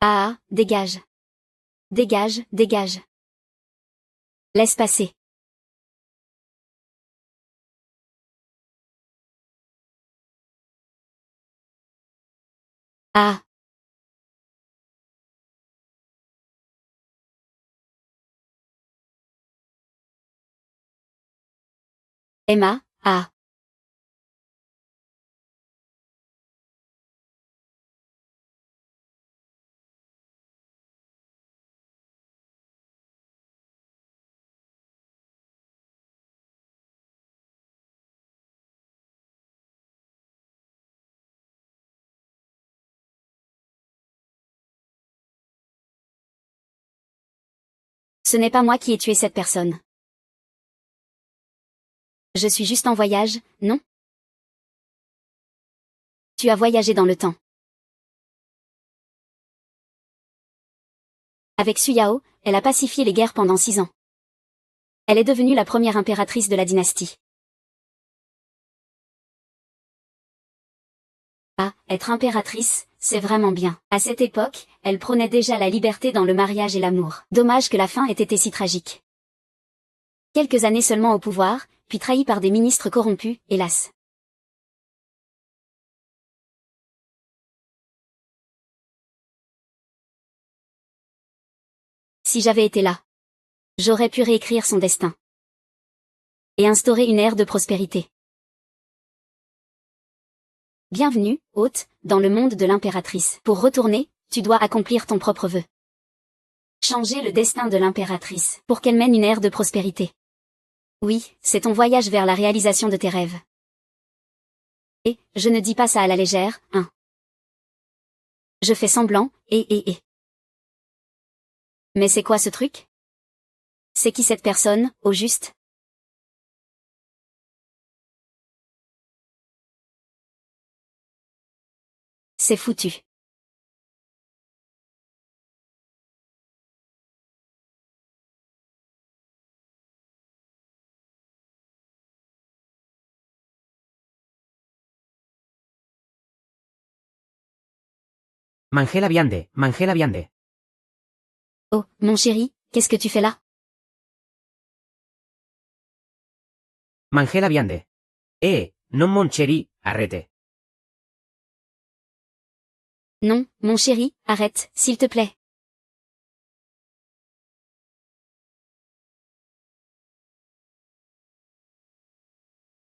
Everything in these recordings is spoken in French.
Ah, dégage. Dégage, dégage. Laisse passer. Ah. Emma, ah. Ce n'est pas moi qui ai tué cette personne. Je suis juste en voyage, non? Tu as voyagé dans le temps. Avec Su Yao, elle a pacifié les guerres pendant 6 ans. Elle est devenue la première impératrice de la dynastie. Ah, être impératrice, c'est vraiment bien. À cette époque, elle prônait déjà la liberté dans le mariage et l'amour. Dommage que la fin ait été si tragique. Quelques années seulement au pouvoir, puis trahie par des ministres corrompus, hélas. Si j'avais été là, j'aurais pu réécrire son destin. Et instaurer une ère de prospérité. Bienvenue, hôte, dans le monde de l'impératrice. Pour retourner, tu dois accomplir ton propre vœu. Changer le destin de l'impératrice, pour qu'elle mène une ère de prospérité. Oui, c'est ton voyage vers la réalisation de tes rêves. Et, je ne dis pas ça à la légère, hein. Je fais semblant, et. Mais c'est quoi ce truc? C'est qui cette personne, au juste? C'est foutu. Mangé la viande, mangé la viande. Oh, mon chéri, qu'est-ce que tu fais là? Mangé la viande. Non mon chéri, arrête. Non, mon chéri, arrête, s'il te plaît.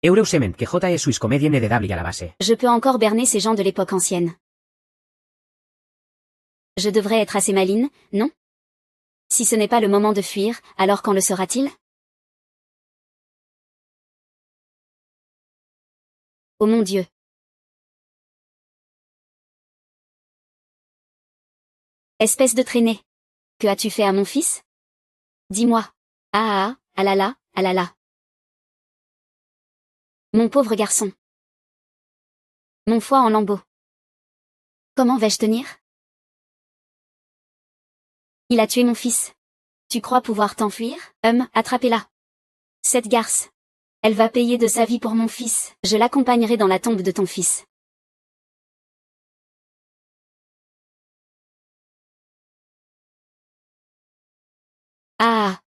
Eurosement que J suis comédien de dable à la base. Je peux encore berner ces gens de l'époque ancienne. Je devrais être assez maline, non? Si ce n'est pas le moment de fuir, alors quand le sera-t-il? Oh mon Dieu. Espèce de traînée. Que as-tu fait à mon fils? Dis-moi. Ah là là, ah là là. Mon pauvre garçon. Mon foie en lambeaux. Comment vais-je tenir? Il a tué mon fils. Tu crois pouvoir t'enfuir? Attrapez-la. Cette garce. Elle va payer de sa vie pour mon fils. Je l'accompagnerai dans la tombe de ton fils. Ah.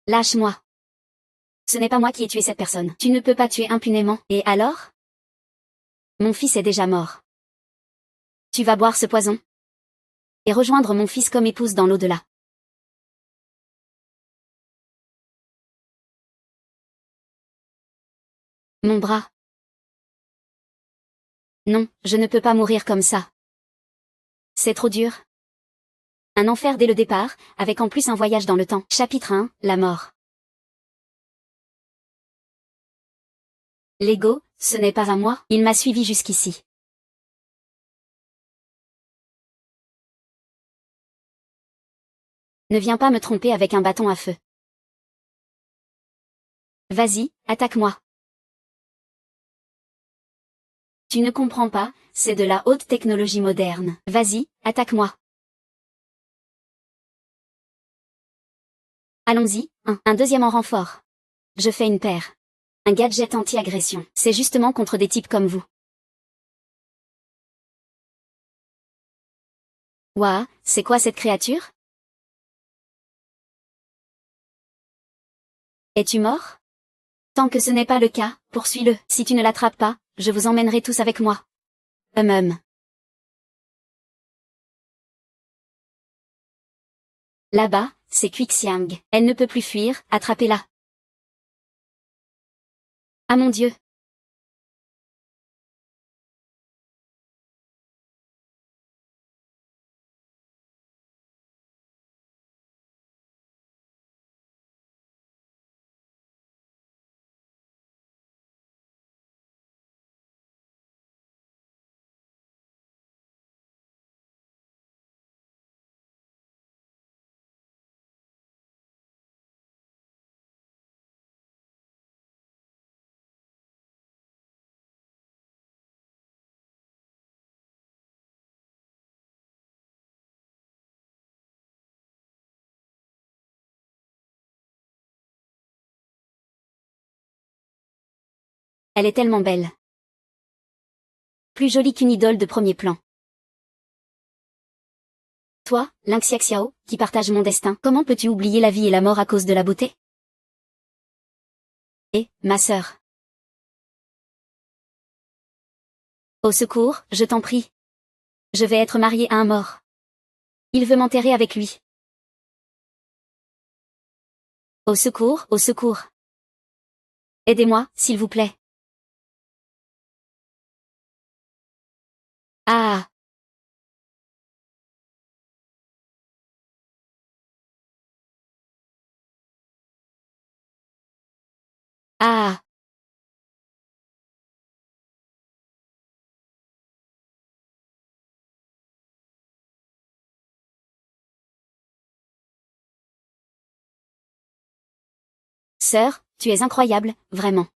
Lâche-moi. Ce n'est pas moi qui ai tué cette personne. Tu ne peux pas tuer impunément. Et alors? Mon fils est déjà mort. Tu vas boire ce poison? Et rejoindre mon fils comme épouse dans l'au-delà. Mon bras. Non, je ne peux pas mourir comme ça. C'est trop dur. Un enfer dès le départ, avec en plus un voyage dans le temps. Chapitre 1, la mort. L'ego, ce n'est pas à moi, il m'a suivi jusqu'ici. Ne viens pas me tromper avec un bâton à feu. Vas-y, attaque-moi. Tu ne comprends pas, c'est de la haute technologie moderne. Vas-y, attaque-moi. Allons-y, un deuxième en renfort. Je fais une paire. Un gadget anti-agression. C'est justement contre des types comme vous. Ouah, c'est quoi cette créature? Es-tu mort? Tant que ce n'est pas le cas, poursuis-le. Si tu ne l'attrapes pas, je vous emmènerai tous avec moi. Hum. Là-bas, c'est Quixiang. Elle ne peut plus fuir, attrapez-la. Ah mon Dieu. Elle est tellement belle. Plus jolie qu'une idole de premier plan. Toi, Lynx Xiao, qui partage mon destin, comment peux-tu oublier la vie et la mort à cause de la beauté? Et, ma sœur. Au secours, je t'en prie. Je vais être mariée à un mort. Il veut m'enterrer avec lui. Au secours, au secours. Aidez-moi, s'il vous plaît. Ah. Ah. Sœur, tu es incroyable, vraiment.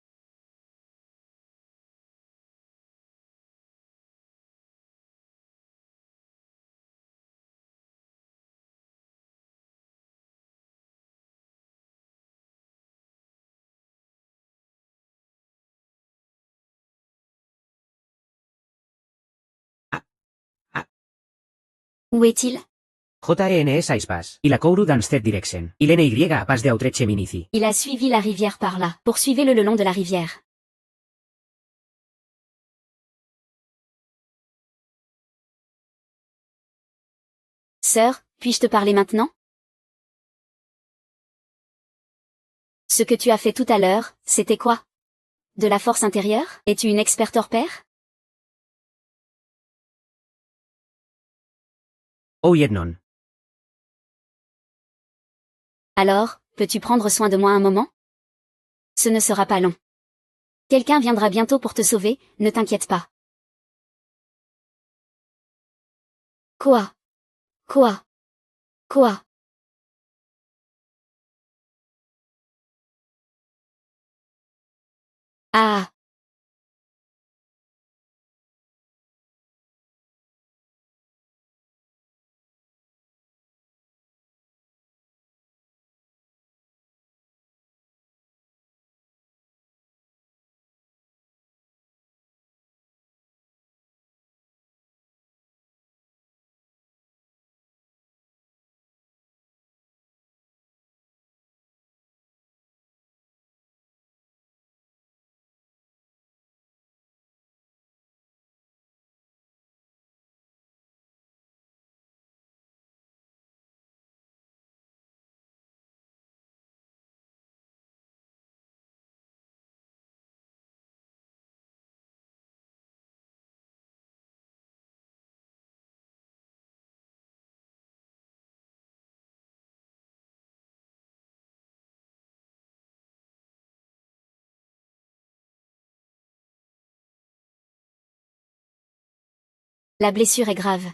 Ah, ah. Où est-il? JENS Icepass. Il a couru dans cette direction. Il NY a pas de Autreche Minici. Il a suivi la rivière par là. Poursuivez-le le long de la rivière. Sœur, puis-je te parler maintenant? Ce que tu as fait tout à l'heure, c'était quoi? De la force intérieure? Es-tu une experte hors pair? Oh yet non. Alors, peux-tu prendre soin de moi un moment? Ce ne sera pas long. Quelqu'un viendra bientôt pour te sauver, ne t'inquiète pas. Quoi? Quoi? Quoi? Ah! La blessure est grave.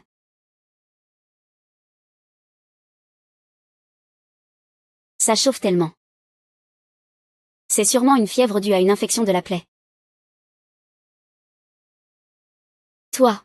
Ça chauffe tellement. C'est sûrement une fièvre due à une infection de la plaie. Toi.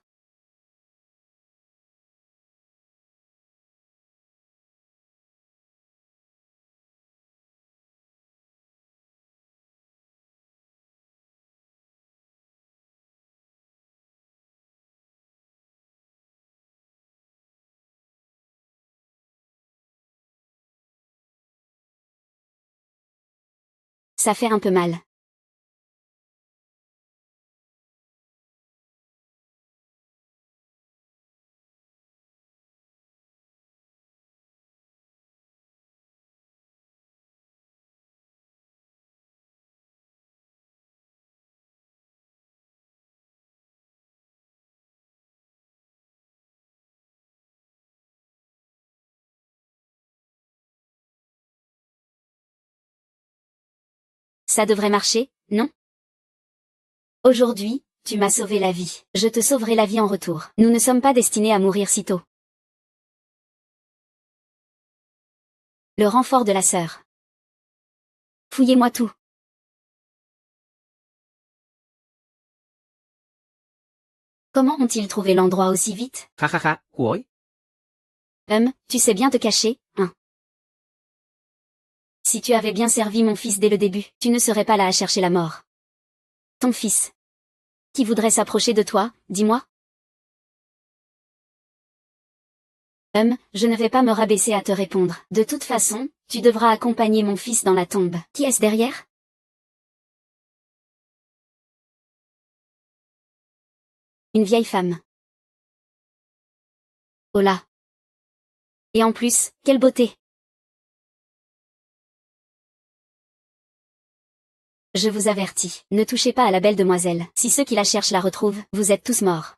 Ça fait un peu mal. Ça devrait marcher, non? Aujourd'hui, tu m'as sauvé la vie. Je te sauverai la vie en retour. Nous ne sommes pas destinés à mourir si tôt. Le renfort de la sœur. Fouillez-moi tout. Comment ont-ils trouvé l'endroit aussi vite? Jajaja, ¿Huoy? Tu sais bien te cacher, hein? Si tu avais bien servi mon fils dès le début, tu ne serais pas là à chercher la mort. Ton fils. Qui voudrait s'approcher de toi, dis-moi? Je ne vais pas me rabaisser à te répondre. De toute façon, tu devras accompagner mon fils dans la tombe. Qui est-ce derrière? Une vieille femme. Oh là. Et en plus, quelle beauté! Je vous avertis, ne touchez pas à la belle demoiselle. Si ceux qui la cherchent la retrouvent, vous êtes tous morts.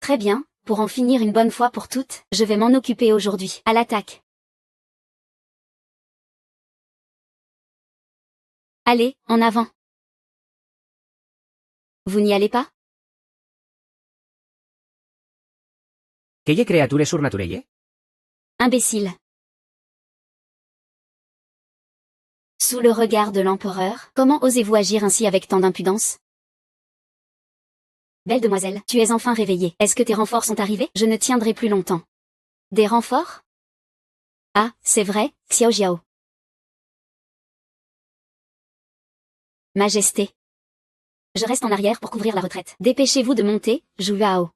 Très bien, pour en finir une bonne fois pour toutes, je vais m'en occuper aujourd'hui. À l'attaque. Allez, en avant. Vous n'y allez pas? Quelle creature surnaturelle? Imbécile. Sous le regard de l'empereur, comment osez-vous agir ainsi avec tant d'impudence? Belle demoiselle, tu es enfin réveillée. Est-ce que tes renforts sont arrivés? Je ne tiendrai plus longtemps. Des renforts? Ah, c'est vrai, Xiao Jiao. Majesté. Je reste en arrière pour couvrir la retraite. Dépêchez-vous de monter, Zhu Yao.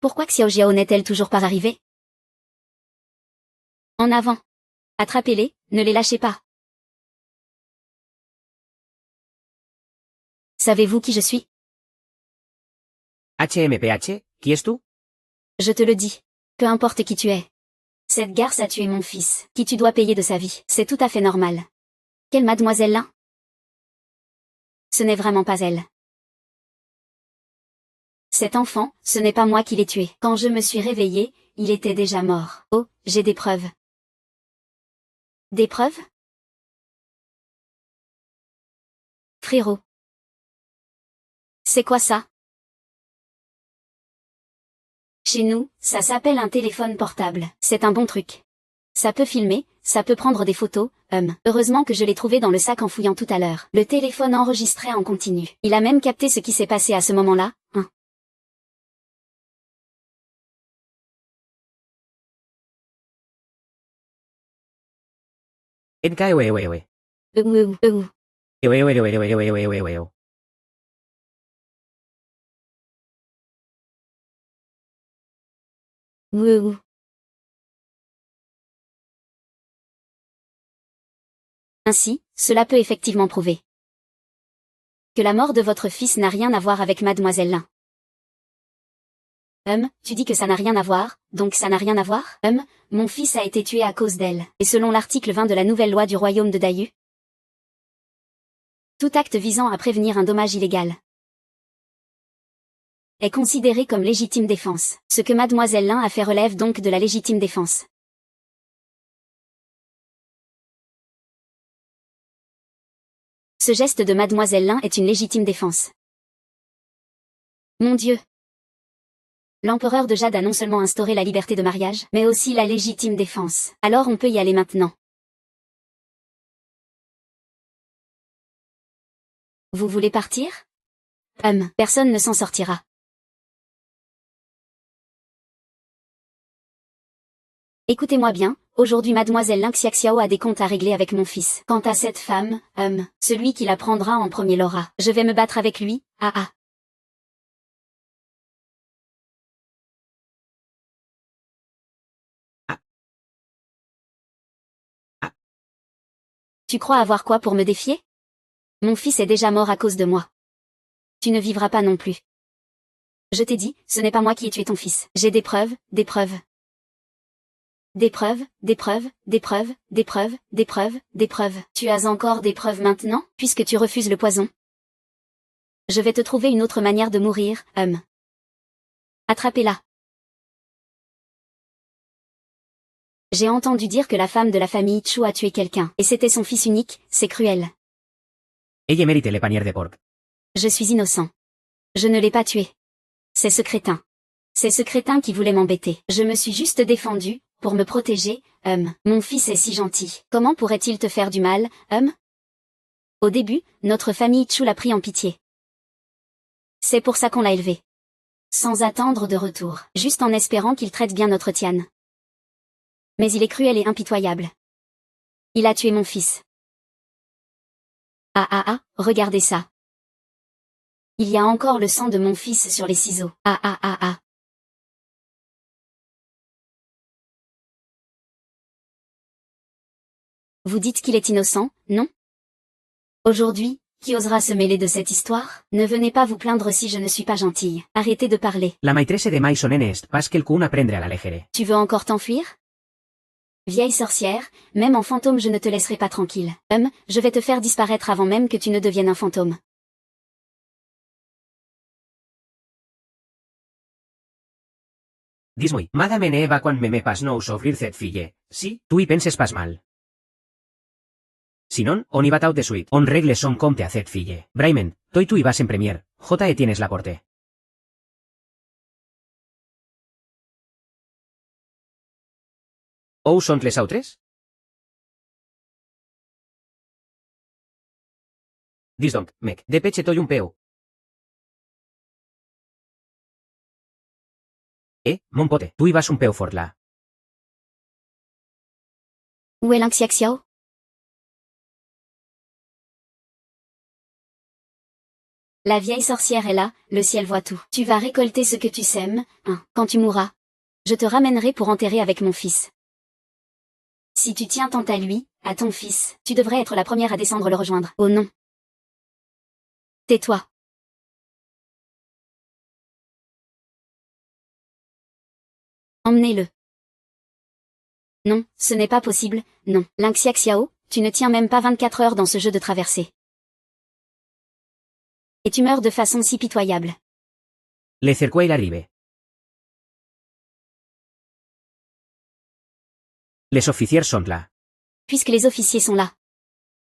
Pourquoi Xiao Jiao n'est-elle toujours pas arrivée? En avant. Attrapez-les, ne les lâchez pas. Savez-vous qui je suis? HMPH, qui es-tu? Je te le dis. Peu importe qui tu es. Cette garce a tué mon fils, qui tu dois payer de sa vie. C'est tout à fait normal. Quelle mademoiselle là? Ce n'est vraiment pas elle. Cet enfant, ce n'est pas moi qui l'ai tué. Quand je me suis réveillée, il était déjà mort. Oh, j'ai des preuves. Des preuves? Frérot. C'est quoi ça? Chez nous, ça s'appelle un téléphone portable. C'est un bon truc. Ça peut filmer, ça peut prendre des photos, Heureusement que je l'ai trouvé dans le sac en fouillant tout à l'heure. Le téléphone enregistrait en continu. Il a même capté ce qui s'est passé à ce moment-là, Enka ewe. Ewe. Ewe. Ewe. Ainsi, cela peut effectivement prouver que la mort de votre fils n'a rien à voir avec mademoiselle Lin. Tu dis que ça n'a rien à voir, donc ça n'a rien à voir? Mon fils a été tué à cause d'elle. Et selon l'article 20 de la nouvelle loi du royaume de Dayu, tout acte visant à prévenir un dommage illégal est considéré comme légitime défense. Ce que mademoiselle Lin a fait relève donc de la légitime défense. Ce geste de mademoiselle Lin est une légitime défense. Mon Dieu! L'empereur de Jade a non seulement instauré la liberté de mariage, mais aussi la légitime défense. Alors on peut y aller maintenant. Vous voulez partir? Personne ne s'en sortira. Écoutez-moi bien, Aujourd'hui mademoiselle Lin Xiaxiao a des comptes à régler avec mon fils. Quant à cette femme, celui qui la prendra en premier l'aura. Je vais me battre avec lui, ah. Ah. Ah. Tu crois avoir quoi pour me défier? Mon fils est déjà mort à cause de moi. Tu ne vivras pas non plus. Je t'ai dit, ce n'est pas moi qui ai tué ton fils. J'ai des preuves, des preuves. Des preuves, des preuves, des preuves, des preuves, des preuves, des preuves. Tu as encore des preuves maintenant, puisque tu refuses le poison? Je vais te trouver une autre manière de mourir, Attrapez-la. J'ai entendu dire que la femme de la famille Chu a tué quelqu'un, et c'était son fils unique, c'est cruel. Ella mérite le panier de porc. Je suis innocent. Je ne l'ai pas tué. C'est ce crétin. C'est ce crétin qui voulait m'embêter. Je me suis juste défendu, pour me protéger, Mon fils est si gentil. Comment pourrait-il te faire du mal, Au début, notre famille Chu l'a pris en pitié. C'est pour ça qu'on l'a élevé. Sans attendre de retour, juste en espérant qu'il traite bien notre Tian. Mais il est cruel et impitoyable. Il a tué mon fils. Ah, regardez ça. Il y a encore le sang de mon fils sur les ciseaux. Ah. Vous dites qu'il est innocent, non? Aujourd'hui, qui osera se mêler de cette histoire? Ne venez pas vous plaindre si je ne suis pas gentille. Arrêtez de parler. La maîtresse de mai son est pas quelqu'un à prendre à la légère. Tu veux encore t'enfuir? Vieille sorcière, même en fantôme je ne te laisserai pas tranquille. Je vais te faire disparaître avant même que tu ne deviennes un fantôme. Dis-moi, madame ne va quan me pas nous s'offrir cette fille. Si, tu hi penses pas mal. Sinon, on y va tout de suite. On règle son compte a cette fille. Brayman, toi tu hi vas en premier. J. tienes la porte. Ou són les autres? Dis donc, mec, dépêche toi un peu. Mon pote, tu hi vas un peu fort là. Où est Lin Xiaxiao? La vieille sorcière est là, le ciel voit tout. Tu vas récolter ce que tu sèmes, quand tu mourras. Je te ramènerai pour enterrer avec mon fils. Si tu tiens tant à lui, à ton fils, tu devrais être la première à descendre le rejoindre. Oh non. Tais-toi. Emmenez-le. Non, ce n'est pas possible, non. Lin Xiaxiao, tu ne tiens même pas 24 heures dans ce jeu de traversée. Et tu meurs de façon si pitoyable. Le cerco il arrive. Les officiers sont là. Puisque les officiers sont là.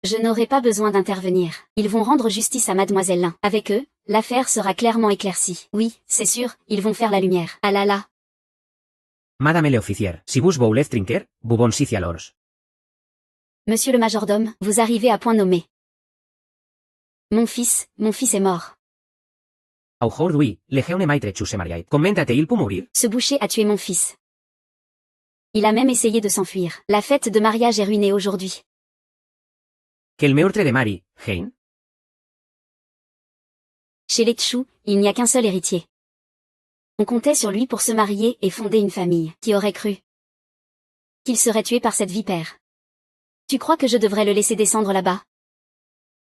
Je n'aurai pas besoin d'intervenir. Ils vont rendre justice à mademoiselle Lin. Avec eux, l'affaire sera clairement éclaircie. Oui, c'est sûr, ils vont faire la lumière. Ah là là. Madame le officier, si vous voulez trinquer, vous bon si alors. Monsieur le majordome, vous arrivez à point nommé. Mon fils est mort. Aujourd'hui, le jeune maître Chu se mariait. Commentate-il pour mourir? Ce boucher a tué mon fils. Il a même essayé de s'enfuir. La fête de mariage est ruinée aujourd'hui. Quel meurtre de Mari, Hein? Chez les Chu, il n'y a qu'un seul héritier. On comptait sur lui pour se marier et fonder une famille. Qui aurait cru qu'il serait tué par cette vipère? Tu crois que je devrais le laisser descendre là-bas?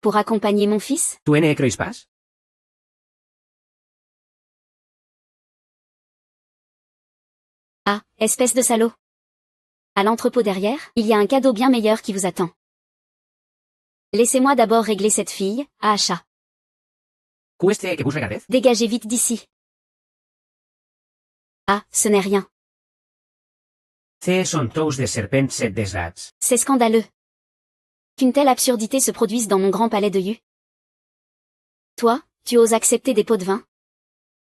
Pour accompagner mon fils? Tu ne crois pas? Ah, espèce de salaud. À l'entrepôt derrière, il y a un cadeau bien meilleur qui vous attend. Laissez-moi d'abord régler cette fille, à achat. Qu'est-ce que vous regardez? Dégagez vite d'ici. Ah, ce n'est rien. Ce sont tous des serpents set des rats. C'est scandaleux. Qu'une telle absurdité se produise dans mon grand palais de Yu. Toi, tu oses accepter des pots de vin?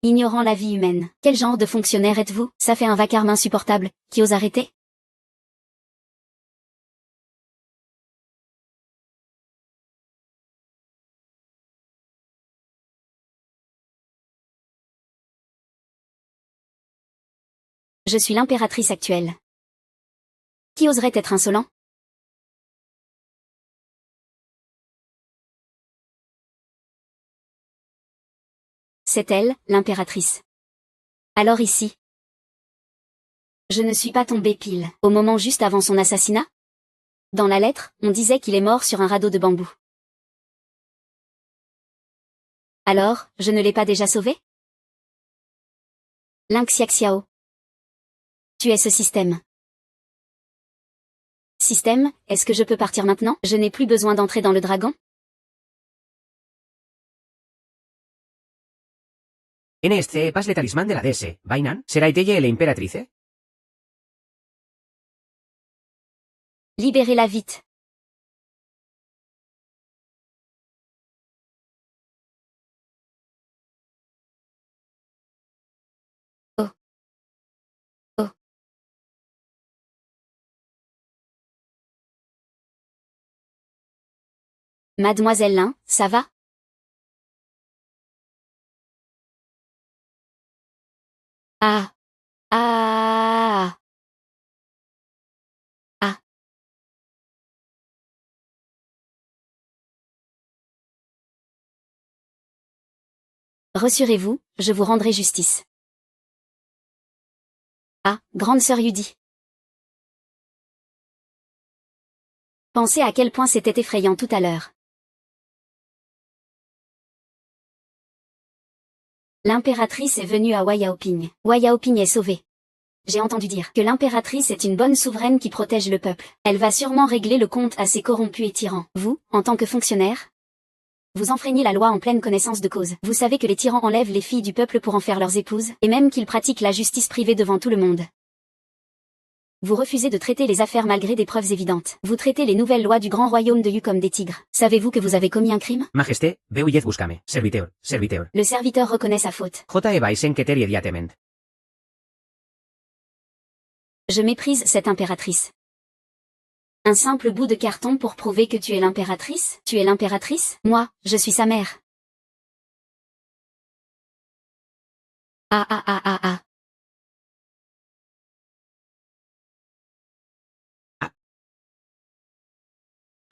Ignorant la vie humaine. Quel genre de fonctionnaire êtes-vous? Ça fait un vacarme insupportable, qui ose arrêter? Je suis l'impératrice actuelle. Qui oserait être insolent? C'est elle, l'impératrice. Alors ici. Je ne suis pas tombée pile au moment juste avant son assassinat? Dans la lettre, on disait qu'il est mort sur un radeau de bambou. Alors, je ne l'ai pas déjà sauvé? Ling Xiaoxiao. Tu es ce système. Système, est-ce que je peux partir maintenant? Je n'ai plus besoin d'entrer dans le dragon? NSC pas le talismán de la DS. Vainan, ¿será ella la imperatrice? Libérez-la vite. Oh. Oh. Mademoiselle Lin, ça va? Ah. Ah. Ah. Rassurez-vous, je vous rendrai justice. Ah, grande sœur Yudi. Pensez à quel point c'était effrayant tout à l'heure. L'impératrice est venue à Wayaoping. Wayaoping est sauvée. J'ai entendu dire que l'impératrice est une bonne souveraine qui protège le peuple. Elle va sûrement régler le compte à ces corrompus et tyrans. Vous, en tant que fonctionnaire, vous enfreignez la loi en pleine connaissance de cause. Vous savez que les tyrans enlèvent les filles du peuple pour en faire leurs épouses, et même qu'ils pratiquent la justice privée devant tout le monde. Vous refusez de traiter les affaires malgré des preuves évidentes. Vous traitez les nouvelles lois du grand royaume de Yu comme des tigres. Savez-vous que vous avez commis un crime? Majesté, veuillez buscame. Serviteur, serviteur. Le serviteur reconnaît sa faute. J. Evaisen Keter Idiatement. Je méprise cette impératrice. Un simple bout de carton pour prouver que tu es l'impératrice? Tu es l'impératrice? Moi, je suis sa mère. Ah ah ah ah ah.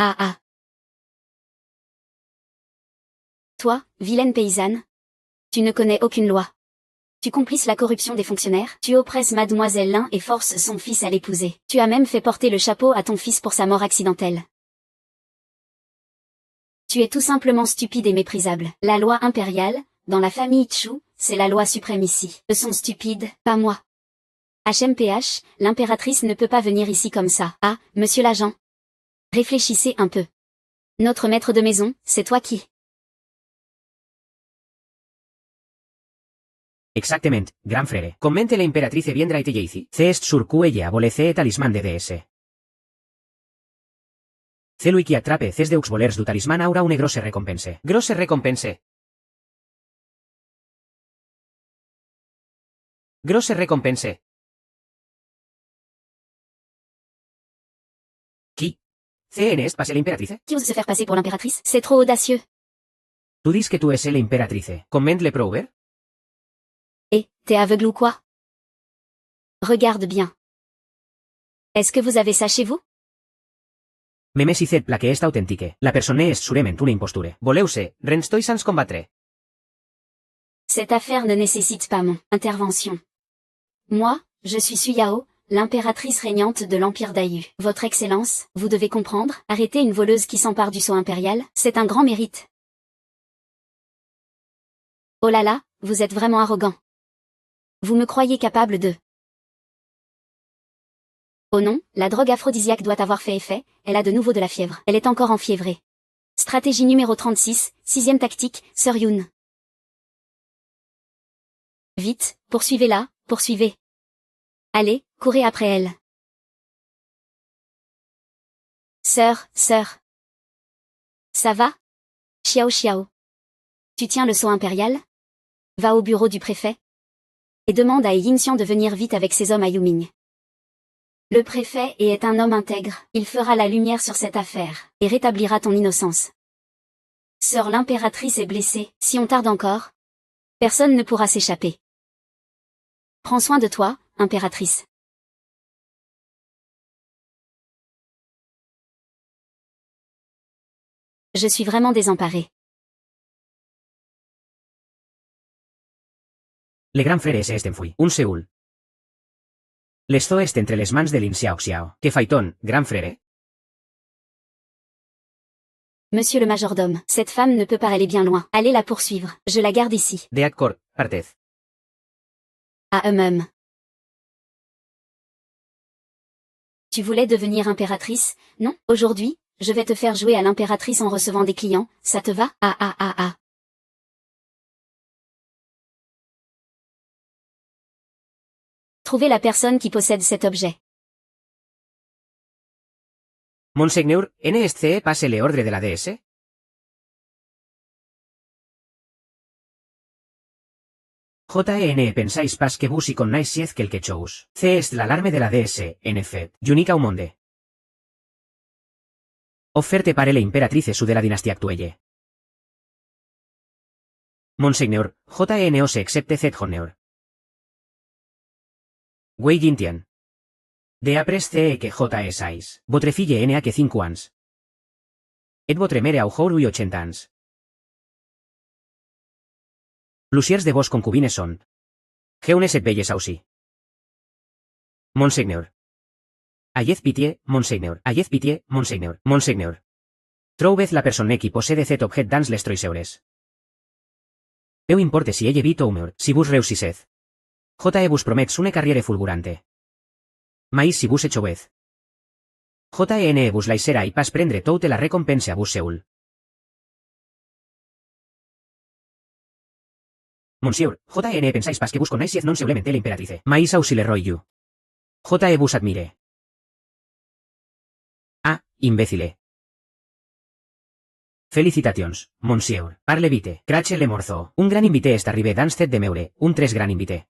Ah ah. Toi, vilaine paysanne. Tu ne connais aucune loi. Tu complices la corruption des fonctionnaires, tu oppresses mademoiselle Lin et forces son fils à l'épouser. Tu as même fait porter le chapeau à ton fils pour sa mort accidentelle. Tu es tout simplement stupide et méprisable. La loi impériale, dans la famille Chu, c'est la loi suprême ici. Eux sont stupides, pas moi. HMPH, l'impératrice ne peut pas venir ici comme ça. Ah, monsieur l'agent. Réfléchissez un peu. Notre maître de maison, c'est toi qui... Exactement, gran frere. Commente la imperatrice viendra te jeici. Cest sur cuella abolece talismán de DS. Celui qui attrape ces deux volers du talismán aura une grosse recompense. Grosse recompense. Grosse recompense. Qui? CNS passe l'imperatrice? Qui ose se faire passer pour l'impératrice? C'est trop audacieux. Tu dis que tu es l'imperatrice. Commente le prouver? Eh, t'es aveugle ou quoi? Regarde bien. Est-ce que vous avez ça chez vous? Meme si cet plaque est authentique. La personne est sûrement une imposture. Voleu-se, renstoi sans combattre. Cette affaire ne nécessite pas mon intervention. Moi, je suis Suyao, l'impératrice régnante de l'Empire d'Ayu. Votre Excellence, vous devez comprendre, arrêter une voleuse qui s'empare du sceau impérial, c'est un grand mérite. Oh là là, vous êtes vraiment arrogant. Vous me croyez capable de... Oh non, la drogue aphrodisiaque doit avoir fait effet, elle a de nouveau de la fièvre. Elle est encore enfiévrée. Stratégie numéro 36, sixième tactique, Sœur Yoon. Vite, poursuivez-la, poursuivez. Allez, courez après elle. Sœur. Ça va? Xiao. Tu tiens le sceau impérial? Va au bureau du préfet. Et demande à Yin Xian de venir vite avec ses hommes à Yuming. Le préfet est un homme intègre, il fera la lumière sur cette affaire, et rétablira ton innocence. Sœur l'impératrice est blessée, si on tarde encore, personne ne pourra s'échapper. Prends soin de toi, impératrice. Je suis vraiment désemparé. Le gran frere ese esten fui, un Seul. L'esto est entre les mans de l'in Xiao Xiao. Que faiton, gran frere? Monsieur le majordome, cette femme ne peut pas aller bien loin. Allez la poursuivre. Je la garde ici. De accord, partez. Ah Tu voulais devenir impératrice, non? Aujourd'hui, je vais te faire jouer à l'impératrice en recevant des clients, ça te va? Ah. Trouvez la personne qui possède cet objet. Monseigneur, NSCE passe le ordre de la DS? JEN pensáis pas que vos y connais siez quelque chose. C est l'alarme de la DS, en fait, unica au monde. Offerte pare l'imperatrice su de la dinastia actuelle. Monseigneur, JEN os accepte cet honneur. Wei Jintien. De apres CE que JE sais. Votre fille NA que 5 ans. Et votre mere au jour 80 ans. Plusieurs de vos concubines són. Geunes et belles aussi. Monseigneur. Ayez pitié, Monseigneur. Ayez pitié, Monseigneur. Monseigneur. Trouvez la personne qui possède cet objet dans les troisseures. Peu importe si ell evite ou mort, si vos reussissez. JE vos promet una carrière fulgurante. Mais si vos echovez. JEN vos laissera i pas prendre toute la recompensa a vos Seul. Monsieur, JEN pensáis pas que vos connaisiez non seulement l'imperatrice, mais aussi le roi Yu. JE vos admire. Ah, imbécile. Felicitations, monsieur. Parle vite, crache le morceau. Un gran invité est arrivé dans cette demeure, un tres gran invité.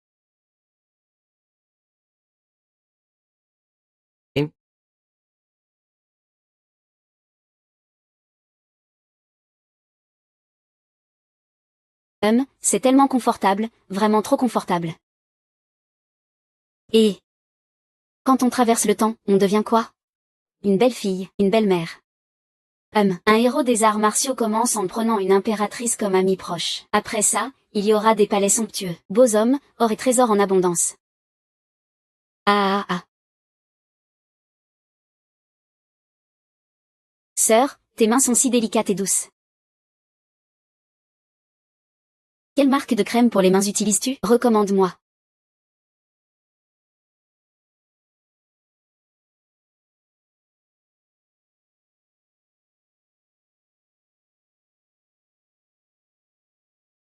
C'est tellement confortable, vraiment trop confortable. Et quand on traverse le temps, on devient quoi? Une belle fille, une belle mère. Un héros des arts martiaux commence en prenant une impératrice comme amie proche. Après ça, il y aura des palais somptueux, beaux hommes, or et trésors en abondance. Ah. Sœur, tes mains sont si délicates et douces. Quelle marque de crème pour les mains utilises-tu? Recommande-moi.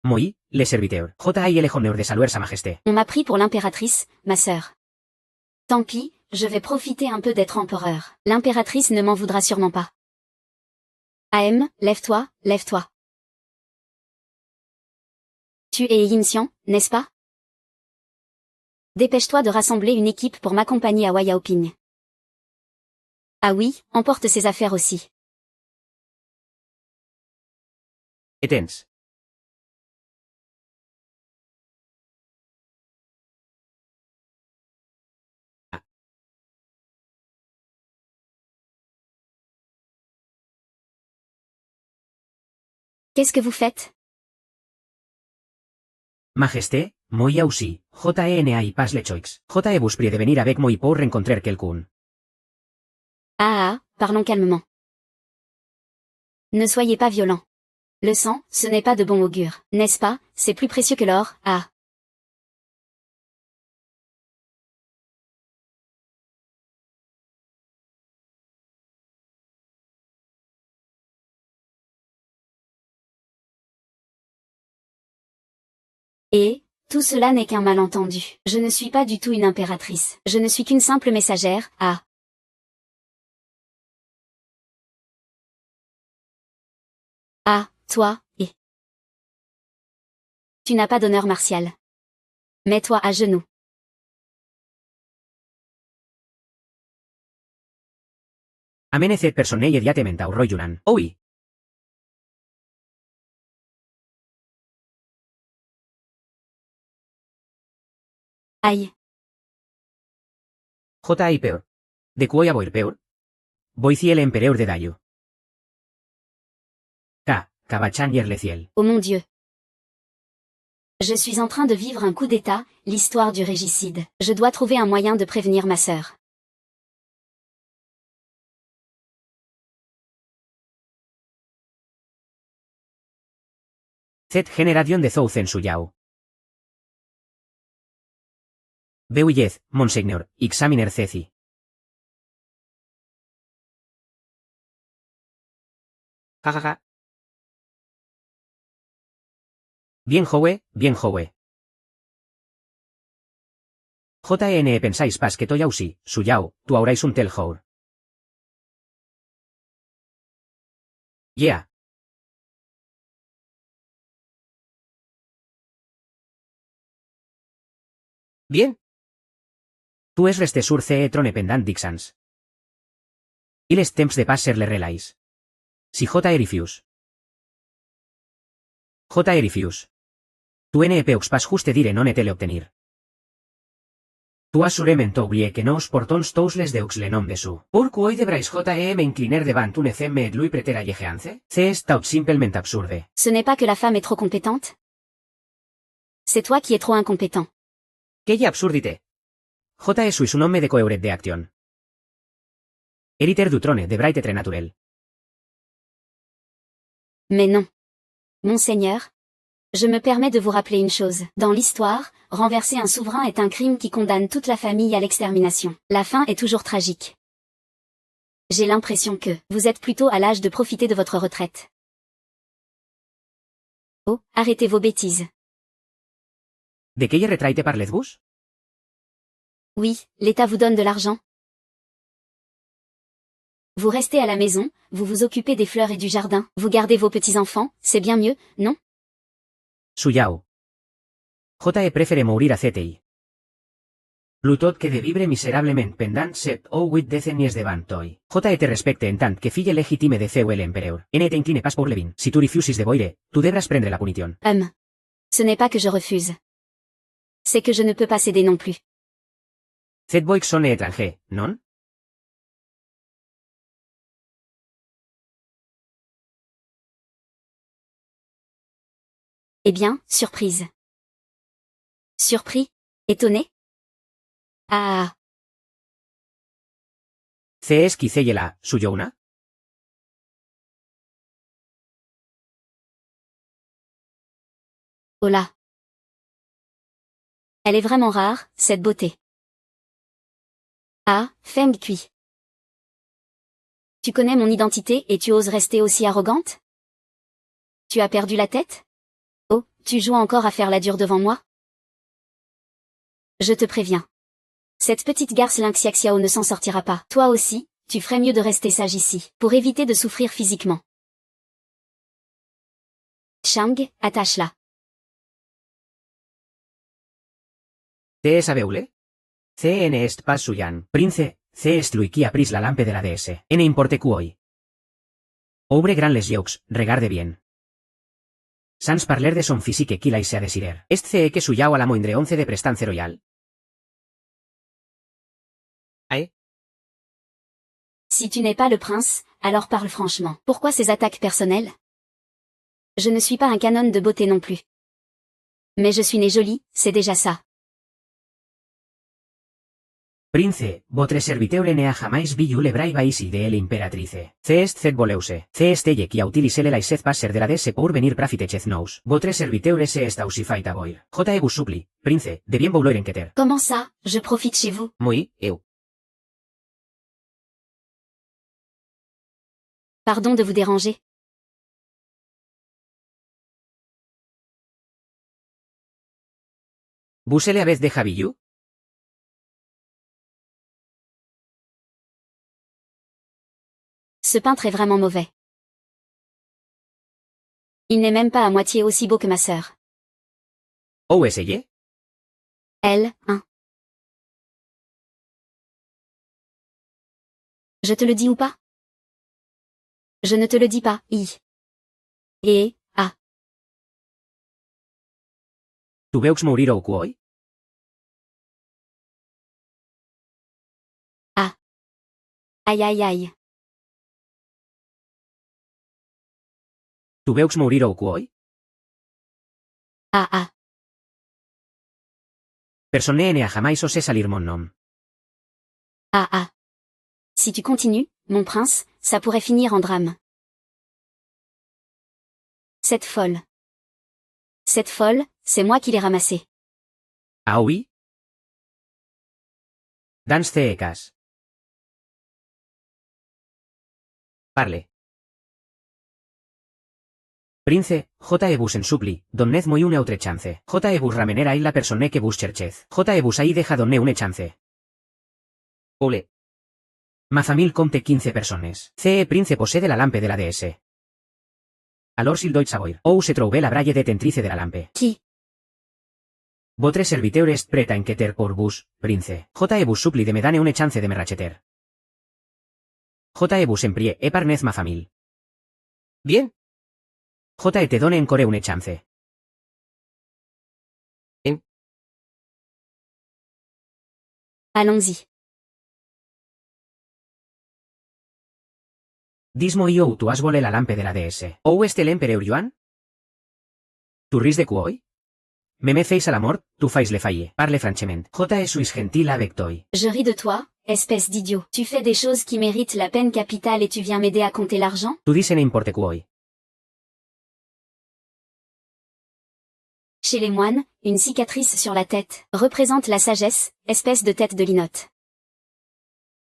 Moi, le serviteur. JE le honneur de saluer sa majesté. On m'a pris pour l'impératrice, ma sœur. Tant pis, je vais profiter un peu d'être empereur. L'impératrice ne m'en voudra sûrement pas. Lève-toi, lève-toi. Tu es Yin Xian, n'est-ce pas? Dépêche-toi de rassembler une équipe pour m'accompagner à Wayaoping. Ah oui, emporte ses affaires aussi. Etens. Qu'est-ce que vous faites? Majesté, moi aussi, JEN y pas le choix. JE vos prie de venir avec moi pour rencontrer quelqu'un. Parlons calmement. Ne soyez pas violent. Le sang, ce n'est pas de bon augure, n'est-ce pas? C'est plus précieux que l'or, ah. Et, tout cela n'est qu'un malentendu. Je ne suis pas du tout une impératrice. Je ne suis qu'une simple messagère, ah. Ah, toi, et. Tu n'as pas d'honneur martial. Mets-toi à genoux. Amene cette personne immédiatement au roi Yunan. Oui. Aïe. JI peur. De quoi avoir peur? Voici el empereur de Dayo. Cabachan le ciel. Oh mon Dieu. Je suis en train de vivre un coup d'état, l'histoire du régicide. Je dois trouver un moyen de prévenir ma sœur. Cette génération de Zouzen Suyao. Beuyez, Monseigneur, examiner ceci. Jajaja. Bien joue, bien joue. JNE pensáis pas que toyau sí, Suyao, tu aurais un tel jour. Yeah. Bien. Tu es resté sur ce trone pendant Dixans. Il est temps de passer le relais. Si J. Erifius. J. Erifius. Tu ne peux pas juste dire non et l'obtenir. Tu assurément oublié que nos portons tous les deux le nom de su. Pourquoi devrais J. m'incliner devant un femme et lui prêter allegeance? C'est tout simplement absurde. Ce n'est pas que la femme est trop compétente? C'est toi qui es trop incompétent. Quelle absurdité. J. suis un homme de coheuret de action. Hériter du trône devrait être naturel. Mais non. Monseigneur, je me permets de vous rappeler une chose. Dans l'histoire, renverser un souverain est un crime qui condamne toute la famille à l'extermination. La fin est toujours tragique. J'ai l'impression que vous êtes plutôt à l'âge de profiter de votre retraite. Oh, arrêtez vos bêtises. De quelle retraite parlez-vous? Oui, l'État vous donne de l'argent. Vous restez à la maison, vous vous occupez des fleurs et du jardin, vous gardez vos petits-enfants, c'est bien mieux, non? Suyao. J. préfère mourir à CTI. Plutot que de vivre misérablement pendant 7 ou 8 décennies devant toi. J. te respecte en tant que fille légitime de Zeu l'empereur. N. t'incline pas pour Levin. Si tu refuses de boire, tu devras prendre la punition. Ce n'est pas que je refuse. C'est que je ne peux pas céder non plus. Cette boix sont étrangers, non? Eh bien, surprise. Surpris? Étonné? Ah. C'est qui c'est la, Suyouna? Oh là. Elle est vraiment rare, cette beauté. Ah, Feng Kui. Tu connais mon identité et tu oses rester aussi arrogante? Tu as perdu la tête? Oh, tu joues encore à faire la dure devant moi? Je te préviens. Cette petite garce Lynxiaxiao ne s'en sortira pas. Toi aussi, tu ferais mieux de rester sage ici, pour éviter de souffrir physiquement. Chang, attache-la. Te sabeule? CN est pas Suyan. Prince, C est lui qui a pris la lampe de la DS. N importe cuoi. Obre gran les yeux, regarde bien. Sans parler de son physique qu'il aise a desirer. Est ce que Suyao a la moindre 11 de prestance royal? Ae? Si tu n'es pas le prince, alors parle franchement. Pourquoi ces attaques personnelles? Je ne suis pas un canon de beauté non plus. Mais je suis née jolie, c'est déjà ça. Prince, votre serviteur ne a jamais vu le brave ici de l'impératrice. C est cette voleuse. C est elle qui a utilisé la laissez passer de la DS pour venir profiter nous. Votre serviteur se est aussi fait avoir. J. vous supplie, Prince, de bien vouloir enquêter. Comment ça, je profite chez vous? Muy, eu. Pardon de vous déranger. Vous le avez déjà vu? Ce peintre est vraiment mauvais. Il n'est même pas à moitié aussi beau que ma sœur. Ou essayez? Elle, hein. Je te le dis ou pas? Je ne te le dis pas, Et, ah. Tu veus mourir au cuoi? Ah. Aïe aïe aïe. Tu veus mourir au Kuoi? Ah ah. Personne ne a jamais osé salir mon nom. Ah ah. Si tu continues, mon prince, ça pourrait finir en drame. Cette folle. Cette folle, c'est moi qui l'ai ramassée. Ah oui? Dans te cas. Parle. Prince, J. Ebus en supli, donnez-moi une autre chance. J. Ebus ramenera la personne que vos cherchez. J. Ebus ahí deja donner une chance. Ole. Ma famille compte 15 personnes. C. Prince possède la lampe de la déesse. Alors s'il doit savoir. Où se trouve la braille detentrice de la lampe. Qui? Votre serviteur est prêt à enquêter pour vous, Prince. J. Ebus supplie de me donner une chance de me racheter. J. Ebus en prie, épargnez ma famille. Bien. J. te donne encore une chance. Allons-y. Dis-moi où tu has volé la lampe de la déesse. Où est l'empereur Yuan? Tu ris de Kuoi? Me fais à la mort, tu fais le faillir. Parle franchement. J. suis gentil avec toi. Je ris de toi, espèce d'idiot. Tu fais des choses qui méritent la peine capitale et tu viens m'aider à compter l'argent? Tu dis n'importe quoi. Chez les moines, une cicatrice sur la tête représente la sagesse, espèce de tête de linotte.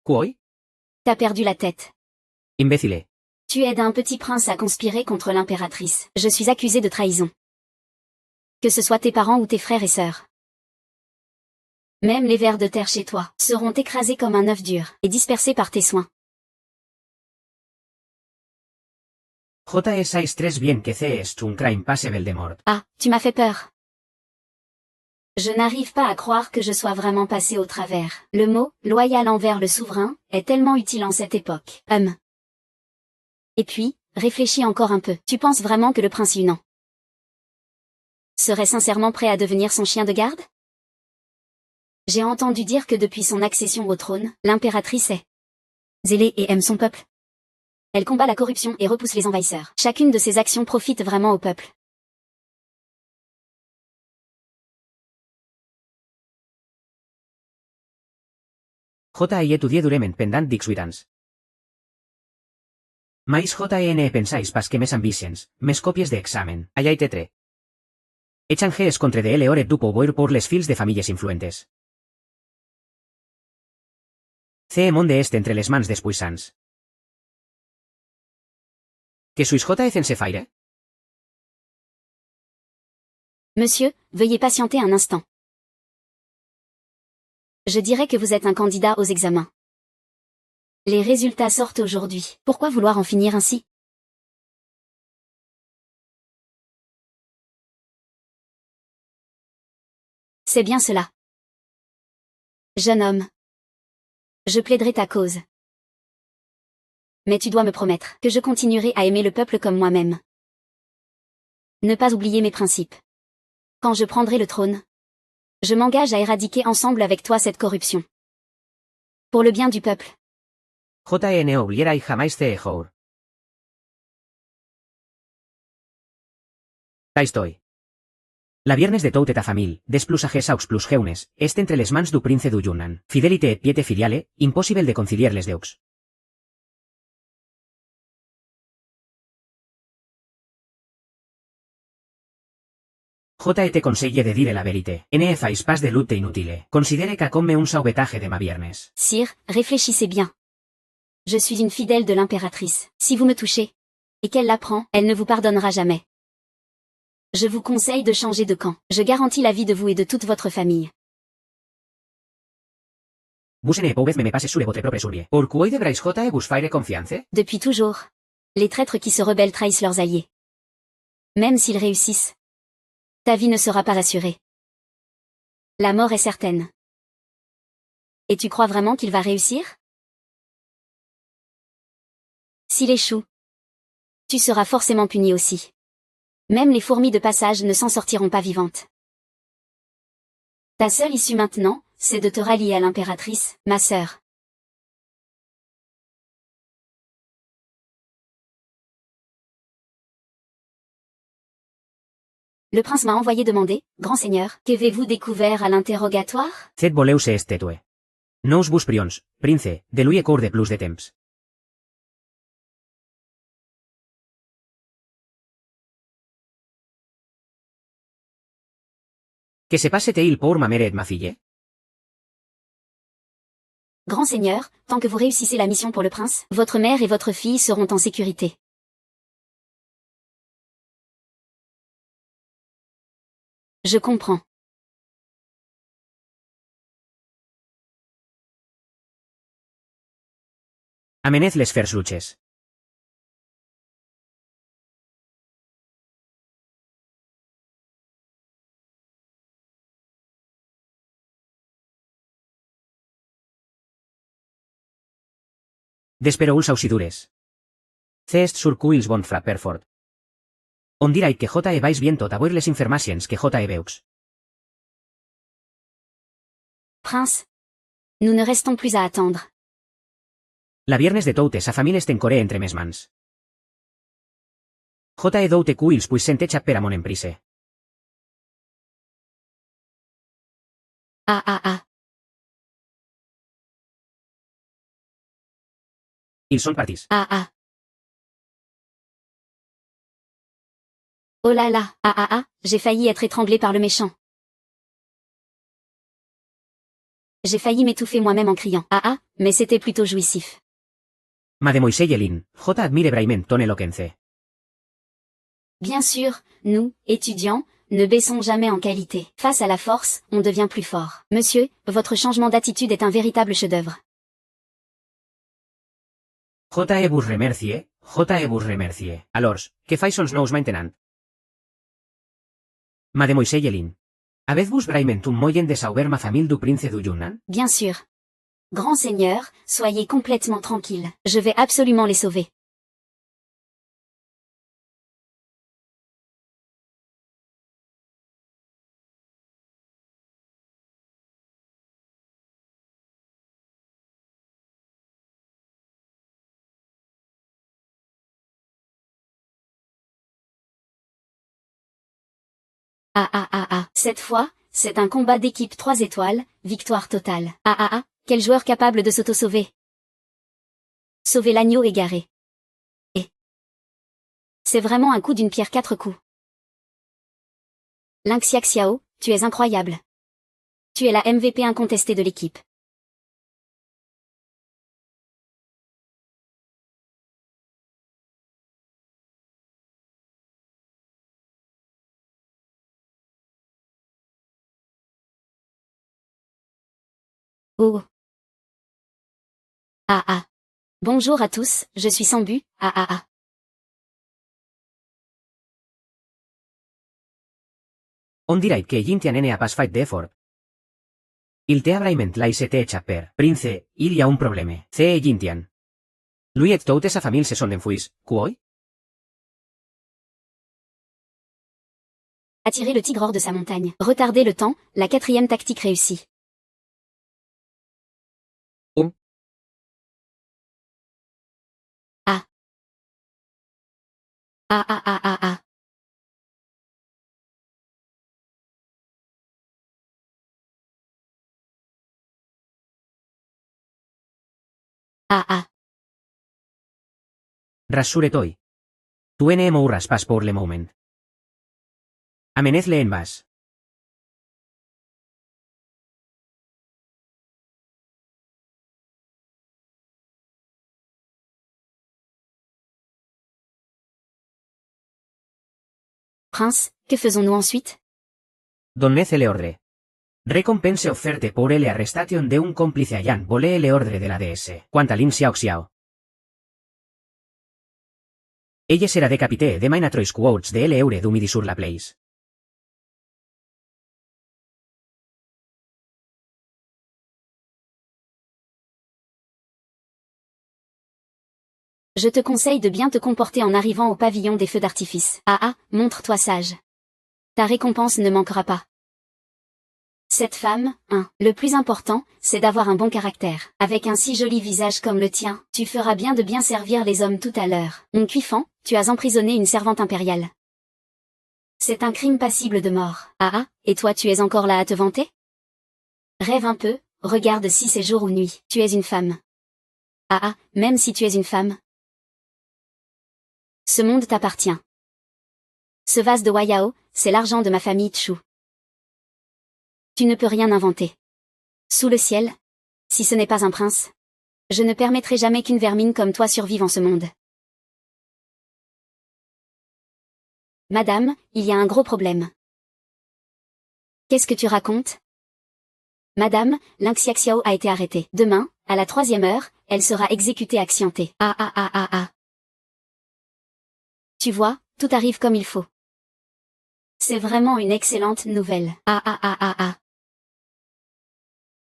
Quoi? T'as perdu la tête. Imbécile. Tu aides un petit prince à conspirer contre l'impératrice. Je suis accusé de trahison. Que ce soit tes parents ou tes frères et sœurs. Même les vers de terre chez toi seront écrasés comme un œuf dur et dispersés par tes soins. J. sais très bien que c'est un crime passible de mort. Ah, tu m'as fait peur. Je n'arrive pas à croire que je sois vraiment passé au travers. Le mot « loyal envers le souverain » est tellement utile en cette époque. Et puis, réfléchis encore un peu. Tu penses vraiment que le prince Yunnan serait sincèrement prêt à devenir son chien de garde? J'ai entendu dire que depuis son accession au trône, l'impératrice est zélée et aime son peuple. Elle combat la corruption et repousse les envahisseurs. Chacune de ses actions profite vraiment au peuple. J. étudié durement pendant 18 ans. Mais J. pensáis pas que mes ambicions, mes copies d'examen, allà et tetre. Échanges contre de l'or du pouvoir pour les fils de familles influentes. Ce monde est entre les mans des puissants. Que suis J. sense faire? Monsieur, veuillez patienter un instant. Je dirais que vous êtes un candidat aux examens. Les résultats sortent aujourd'hui. Pourquoi vouloir en finir ainsi? C'est bien cela. Jeune homme. Je plaiderai ta cause. Mais tu dois me promettre que je continuerai à aimer le peuple comme moi-même. Ne pas oublier mes principes. Quand je prendrai le trône, je m'engage à éradiquer ensemble avec toi cette corruption. Pour le bien du peuple. J. ne oublierai jamais ce jour. Estoy. La viernes de toute ta famille, des plus ages aux plus jeunes, est entre les mans du prince du Yunnan. Fidelité et piété filiale, impossible de concilier les deux. J. te conseille de dire la vérité. Ne fais pas de lutte inutile. Considere que comme un sauvetage de ma viernes. Sire, réfléchissez bien. Je suis une fidèle de l'impératrice. Si vous me touchez, et qu'elle l'apprend, elle ne vous pardonnera jamais. Je vous conseille de changer de camp. Je garantis la vie de vous et de toute votre famille. Vous ne pouvez me passer sur votre propre soulier. Pourquoi devrais J. vous faire confiance? Depuis toujours, les traîtres qui se rebellent trahissent leurs alliés. Même s'ils réussissent, ta vie ne sera pas assurée. La mort est certaine. Et tu crois vraiment qu'il va réussir? S'il échoue, tu seras forcément puni aussi. Même les fourmis de passage ne s'en sortiront pas vivantes. Ta seule issue maintenant, c'est de te rallier à l'impératrice, ma sœur. Le prince m'a envoyé demander, grand seigneur, qu'avez-vous découvert à l'interrogatoire? Cet voleu ser estetue. No us bus prions, prince, de lui cour de plus de temps. Que se passe-t-il pour ma mère et ma fille? Grand seigneur, tant que vous réussissez la mission pour le prince, votre mère et votre fille seront en sécurité. Je comprends. Amenez les fers luches. Despero uls ausidures. Cest sur cuils bon fra perfort. On dirai que J.E. vais bien tot avoir les informacions que J.E. veus. Prince. Nous ne restons plus à attendre. La viernes de toutes sa famille est encore entre mes mans. J.E. doute cuils puis sentecha per a mon emprise. Ah. Ils sont partis. Ah. Oh là là, j'ai failli être étranglé par le méchant. J'ai failli m'étouffer moi-même en criant. Mais c'était plutôt jouissif. Mademoiselle Lynn, J. admire braiment ton eloquence. Bien sûr, nous, étudiants, ne baissons jamais en qualité. Face à la force, on devient plus fort. Monsieur, votre changement d'attitude est un véritable chef-d'œuvre. J.E. vos remercie, J.E. vos remercie. Alors, que fais sons nous maintenant? Mademoiselle Lynn. Avez-vous braiment un moyen de sauver ma famille du prince du Yunnan? Bien sûr. Grand seigneur, soyez complètement tranquille. Je vais absolument les sauver. Cette fois, c'est un combat d'équipe 3 étoiles, victoire totale. Quel joueur capable de s'auto-sauver? Sauver l'agneau égaré. Et c'est vraiment un coup d'une pierre 4 coups. Lynxia Xiao, tu es incroyable. Tu es la MVP incontestée de l'équipe. Oh. Bonjour à tous, je suis Sambu. On dirait que Jintian n'a pas fait d'effort. Il te braiment la st chapper. Prince, il y a un problème. C'est Jintian. Lui et toute sa famille se sont enfuis, quoi? Attirer le tigre hors de sa montagne. Retarder le temps, la 4e tactique réussie. Rassure-toi. Tu ne mourras pas pour le moment. Amenez-le en bas. Prince, que faisons-nous ensuite? Donnez-le ordre. Recompense offerte pour le arrestation d'un complice ayant volé le ordre de la DS. Quant à Lin Xiao. Ella serà decapité demà en a 3 quarts de l'heure du midi sur la place. Je te conseille de bien te comporter en arrivant au pavillon des feux d'artifice. Montre-toi sage. Ta récompense ne manquera pas. Cette femme, le plus important, c'est d'avoir un bon caractère. Avec un si joli visage comme le tien, tu feras bien de bien servir les hommes tout à l'heure. Mon cuifant, tu as emprisonné une servante impériale. C'est un crime passible de mort. Ah ah, et toi tu es encore là à te vanter? Rêve un peu, regarde si c'est jour ou nuit. Tu es une femme. Ah ah, même si tu es une femme. Ce monde t'appartient. Ce vase de Wayao, c'est l'argent de ma famille Chu. Tu ne peux rien inventer. Sous le ciel, si ce n'est pas un prince, je ne permettrai jamais qu'une vermine comme toi survive en ce monde. Madame, il y a un gros problème. Qu'est-ce que tu racontes? Madame, Ling Xiaxiao a été arrêtée. Demain, à la 3e heure, elle sera exécutée accidentée. Ah ah ah ah ah. Tu vois, tout arrive comme il faut. C'est vraiment une excellente nouvelle. Ah ah ah ah ah.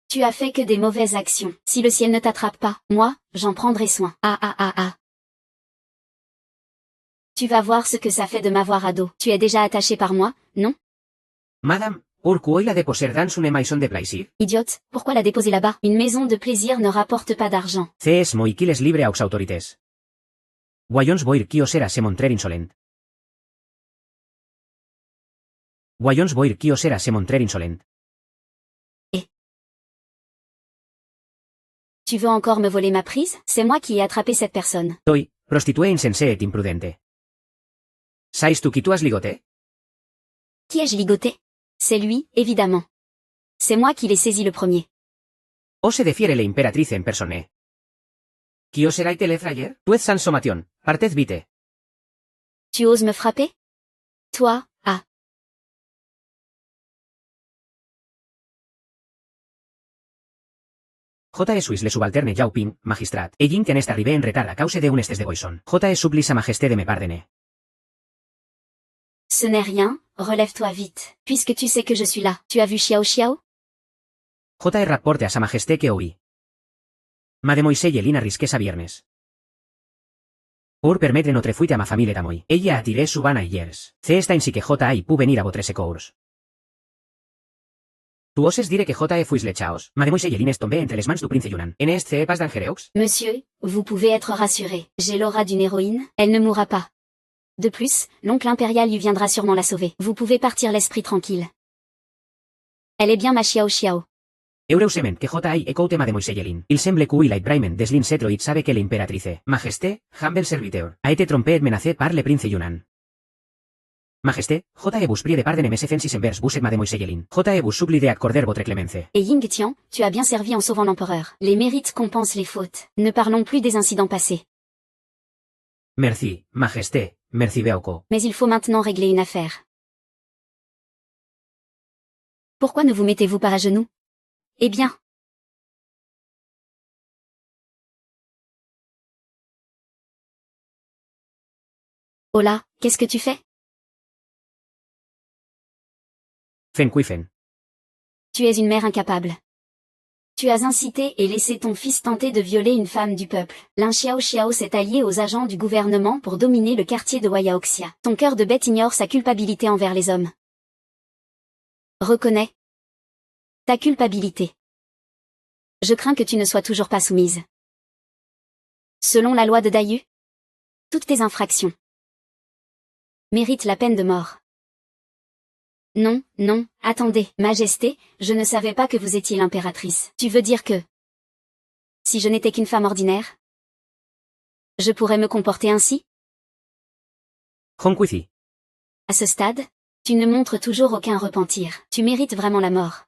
Tu as fait que des mauvaises actions. Si le ciel ne t'attrape pas, moi, j'en prendrai soin. Ah ah ah ah. Tu vas voir ce que ça fait de m'avoir à dos. Tu es déjà attaché par moi, non? Madame, pourquoi il a déposé dans une maison de plaisir? Idiote, pourquoi la déposer là-bas? Une maison de plaisir ne rapporte pas d'argent. C'est moi qui les libre aux autorités. Voyons voir qui osera se montrer insolent. Voyons voir qui osera se montrer insolent. Tu veux encore me voler ma prise? C'est moi qui ai attrapé cette personne. Soy, prostituée insensée et imprudente. Sais-tu qui tu has ligoté? Qui ai-je ligoté? C'est lui, évidemment. C'est moi qui l'ai saisi le premier. Ose defiere la imperatrice en personne. Qui osera être l'effrayer? Tu es sans sommation, partez vite. Tu oses me frapper? Toi, ah. J. suis le subalterne Yao Ping, magistrat. Et Ying est arrivé en retard à cause d'un estes de Boisson. J. supplie sa majesté de me pardonner. Ce n'est rien, relève-toi vite. Puisque tu sais que je suis là. Tu as vu Xiao Xiao? J. rapporte à sa majesté que oui. Mademoiselle Yelina risque sa viernes. Pour permettre notre fuite à ma famille d'amoy. Ella a tiré su vana hiers. C'est ainsi que J. pu venir à votre secours. Tu oses dire que J. fuis le chaos. Mademoiselle Yelina est tombée entre les mains du prince Yunan. En est pas dangereux? Monsieur, vous pouvez être rassuré. J'ai l'aura d'une héroïne, elle ne mourra pas. De plus, l'oncle impérial lui viendra sûrement la sauver. Vous pouvez partir l'esprit tranquille. Elle est bien ma Xiao Xiao. Heureusement que J. écoute Mademoiselle Yelin. Il semble que il a vraiment des l'insetroid sabe que l'impératrice, majesté, humble serviteur, a été trompée et menacée par le prince Yunan. Majesté, J. vous prie de pardonner mes offenses envers vous et Mademoiselle Yelin. J. vous supplie d'accorder votre clémence. Et Ying Tian, tu as bien servi en sauvant l'empereur. Les mérites compensent les fautes. Ne parlons plus des incidents passés. Merci, majesté, merci beaucoup. Mais il faut maintenant régler une affaire. Pourquoi ne vous mettez-vous pas à genoux? Eh bien. Oh là, qu'est-ce que tu fais? Fen Quifen. Tu es une mère incapable. Tu as incité et laissé ton fils tenter de violer une femme du peuple. Ling Xiao Xiao s'est allié aux agents du gouvernement pour dominer le quartier de Wayaoxia. Ton cœur de bête ignore sa culpabilité envers les hommes. Reconnais ta culpabilité. Je crains que tu ne sois toujours pas soumise. Selon la loi de Dayu, toutes tes infractions méritent la peine de mort. Non, non, attendez, Majesté, je ne savais pas que vous étiez l'impératrice. Tu veux dire que, si je n'étais qu'une femme ordinaire, je pourrais me comporter ainsi? Honquithi. À ce stade, tu ne montres toujours aucun repentir. Tu mérites vraiment la mort.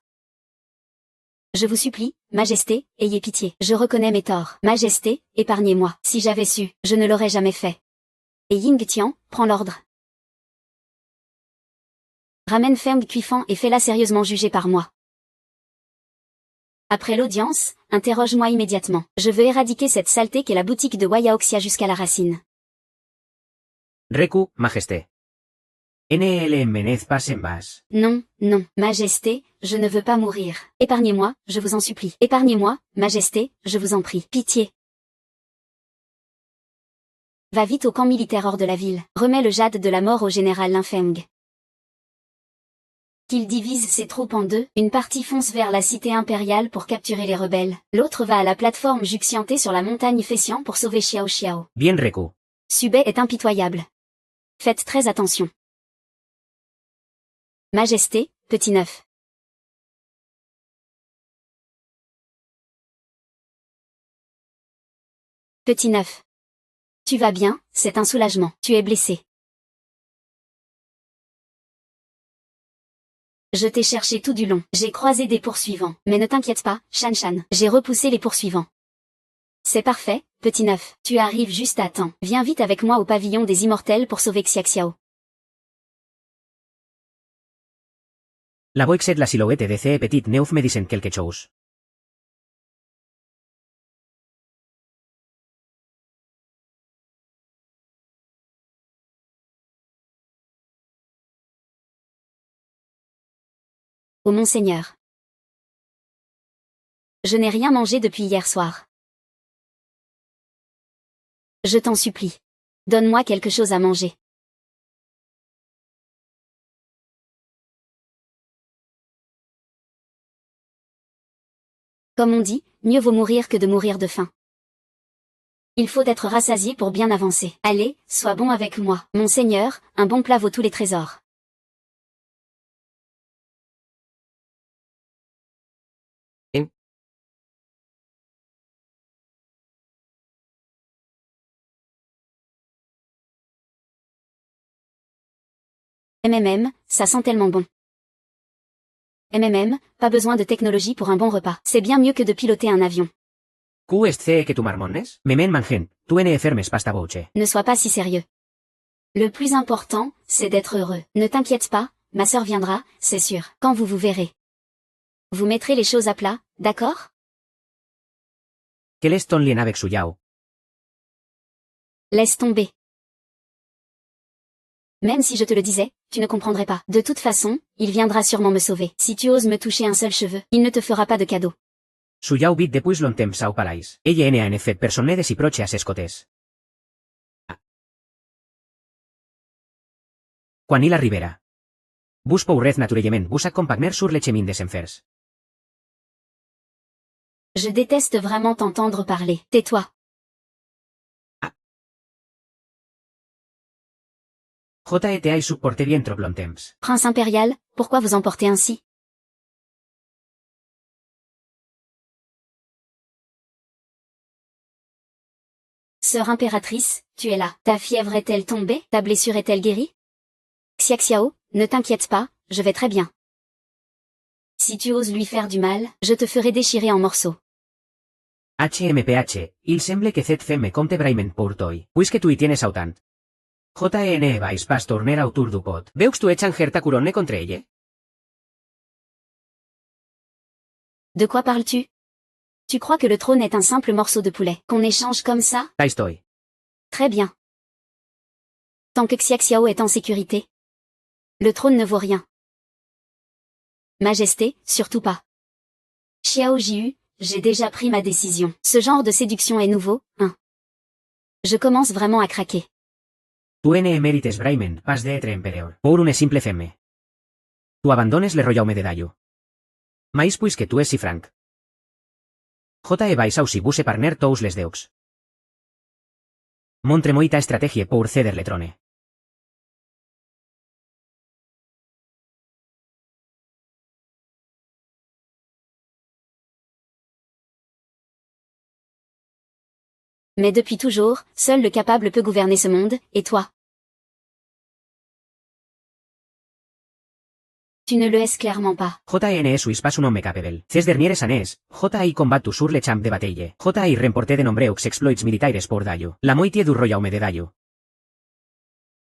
Je vous supplie, Majesté, ayez pitié. Je reconnais mes torts. Majesté, épargnez-moi. Si j'avais su, je ne l'aurais jamais fait. Et Ying Tian, prends l'ordre. Ramène Feng Cuifan et fais-la sérieusement juger par moi. Après l'audience, interroge-moi immédiatement. Je veux éradiquer cette saleté qu'est la boutique de Wayaoxia jusqu'à la racine. Reku, majesté. NLM pas en bas. Non, non, Majesté, je ne veux pas mourir. Épargnez-moi, je vous en supplie. Épargnez-moi, Majesté, je vous en prie. Pitié. Va vite au camp militaire hors de la ville. Remets le jade de la mort au général Lin Feng. Qu'il divise ses troupes en deux, une partie fonce vers la cité impériale pour capturer les rebelles, l'autre va à la plateforme juxtiantée sur la montagne Fessian pour sauver Xiao Xiao. Bien Reku. Subei est impitoyable. Faites très attention. Majesté, petit neuf. Petit neuf. Tu vas bien, c'est un soulagement. Tu es blessé. Je t'ai cherché tout du long. J'ai croisé des poursuivants. Mais ne t'inquiète pas, Shan Shan. J'ai repoussé les poursuivants. C'est parfait, petit neuf. Tu arrives juste à temps. Viens vite avec moi au pavillon des immortels pour sauver Xiaxiao. La voix la silhouette de ce petit neuf me dicen quelque chose. Ô monseigneur. Je n'ai rien mangé depuis hier soir. Je t'en supplie. Donne-moi quelque chose à manger. Comme on dit, mieux vaut mourir que de mourir de faim. Il faut être rassasié pour bien avancer. Allez, sois bon avec moi. Monseigneur, un bon plat vaut tous les trésors. Ça sent tellement bon. Pas besoin de technologie pour un bon repas. C'est bien mieux que de piloter un avion. Q est ce que tu marmones? Memen mangen, tu fermes pasta voce. Ne sois pas si sérieux. Le plus important, c'est d'être heureux. Ne t'inquiète pas, ma sœur viendra, c'est sûr, quand vous vous verrez. Vous mettrez les choses à plat, d'accord? Quel est ton lien avec Suyao? Laisse tomber. Même si je te le disais, tu ne comprendrais pas. De toute façon, il viendra sûrement me sauver. Si tu oses me toucher un seul cheveu, il ne te fera pas de cadeau. Suyao vit depuis longtemps au palais. Ella n'a en effet personne de si proche a ses côtés. Quan il arribera. Vos pourrez naturellement vous accompagner sur le chemin des enfers. Je déteste vraiment t'entendre parler. Tais-toi. J.E.T.A. supporté bien trop longtemps. Prince impérial, pourquoi vous emportez ainsi? Sœur impératrice, tu es là. Ta fièvre est-elle tombée? Ta blessure est-elle guérie? Xiaxiao, ne t'inquiète pas, je vais très bien. Si tu oses lui faire du mal, je te ferai déchirer en morceaux. HMPH, il semble que cette femme compte vraiment pour toi, puisque tu y tienes autant. JN vais pas torner autour du pot. Veus tu échanger ta couronne contre elle? De quoi parles-tu? Tu crois que le trône est un simple morceau de poulet, qu'on échange comme ça? Ta estoy. Très bien. Tant que Xiaxiao est en sécurité, le trône ne vaut rien. Majesté, surtout pas. Xiao Jiu, j'ai déjà pris ma décision. Ce genre de séduction est nouveau, hein? Je commence vraiment à craquer. Tu ne mérites vraiment pas d'être empereur. Pour une simple femme. Tu abandones le royaume de Dayu. Mais puisque tu es si franc. J.E. vais aussi vous épargner tous les deux. Montre-moi ta estratégie pour ceder le trône. Mais depuis toujours, seul le capable peut gouverner ce monde, et toi? Tu ne le es clairement pas. JN suis pas un homme capable. Ces dernières années, J.I. combattu sur le champ de bataille. J.I. remporté de nombreux exploits militaires pour Dayu. La moitié du royaume de Dayu.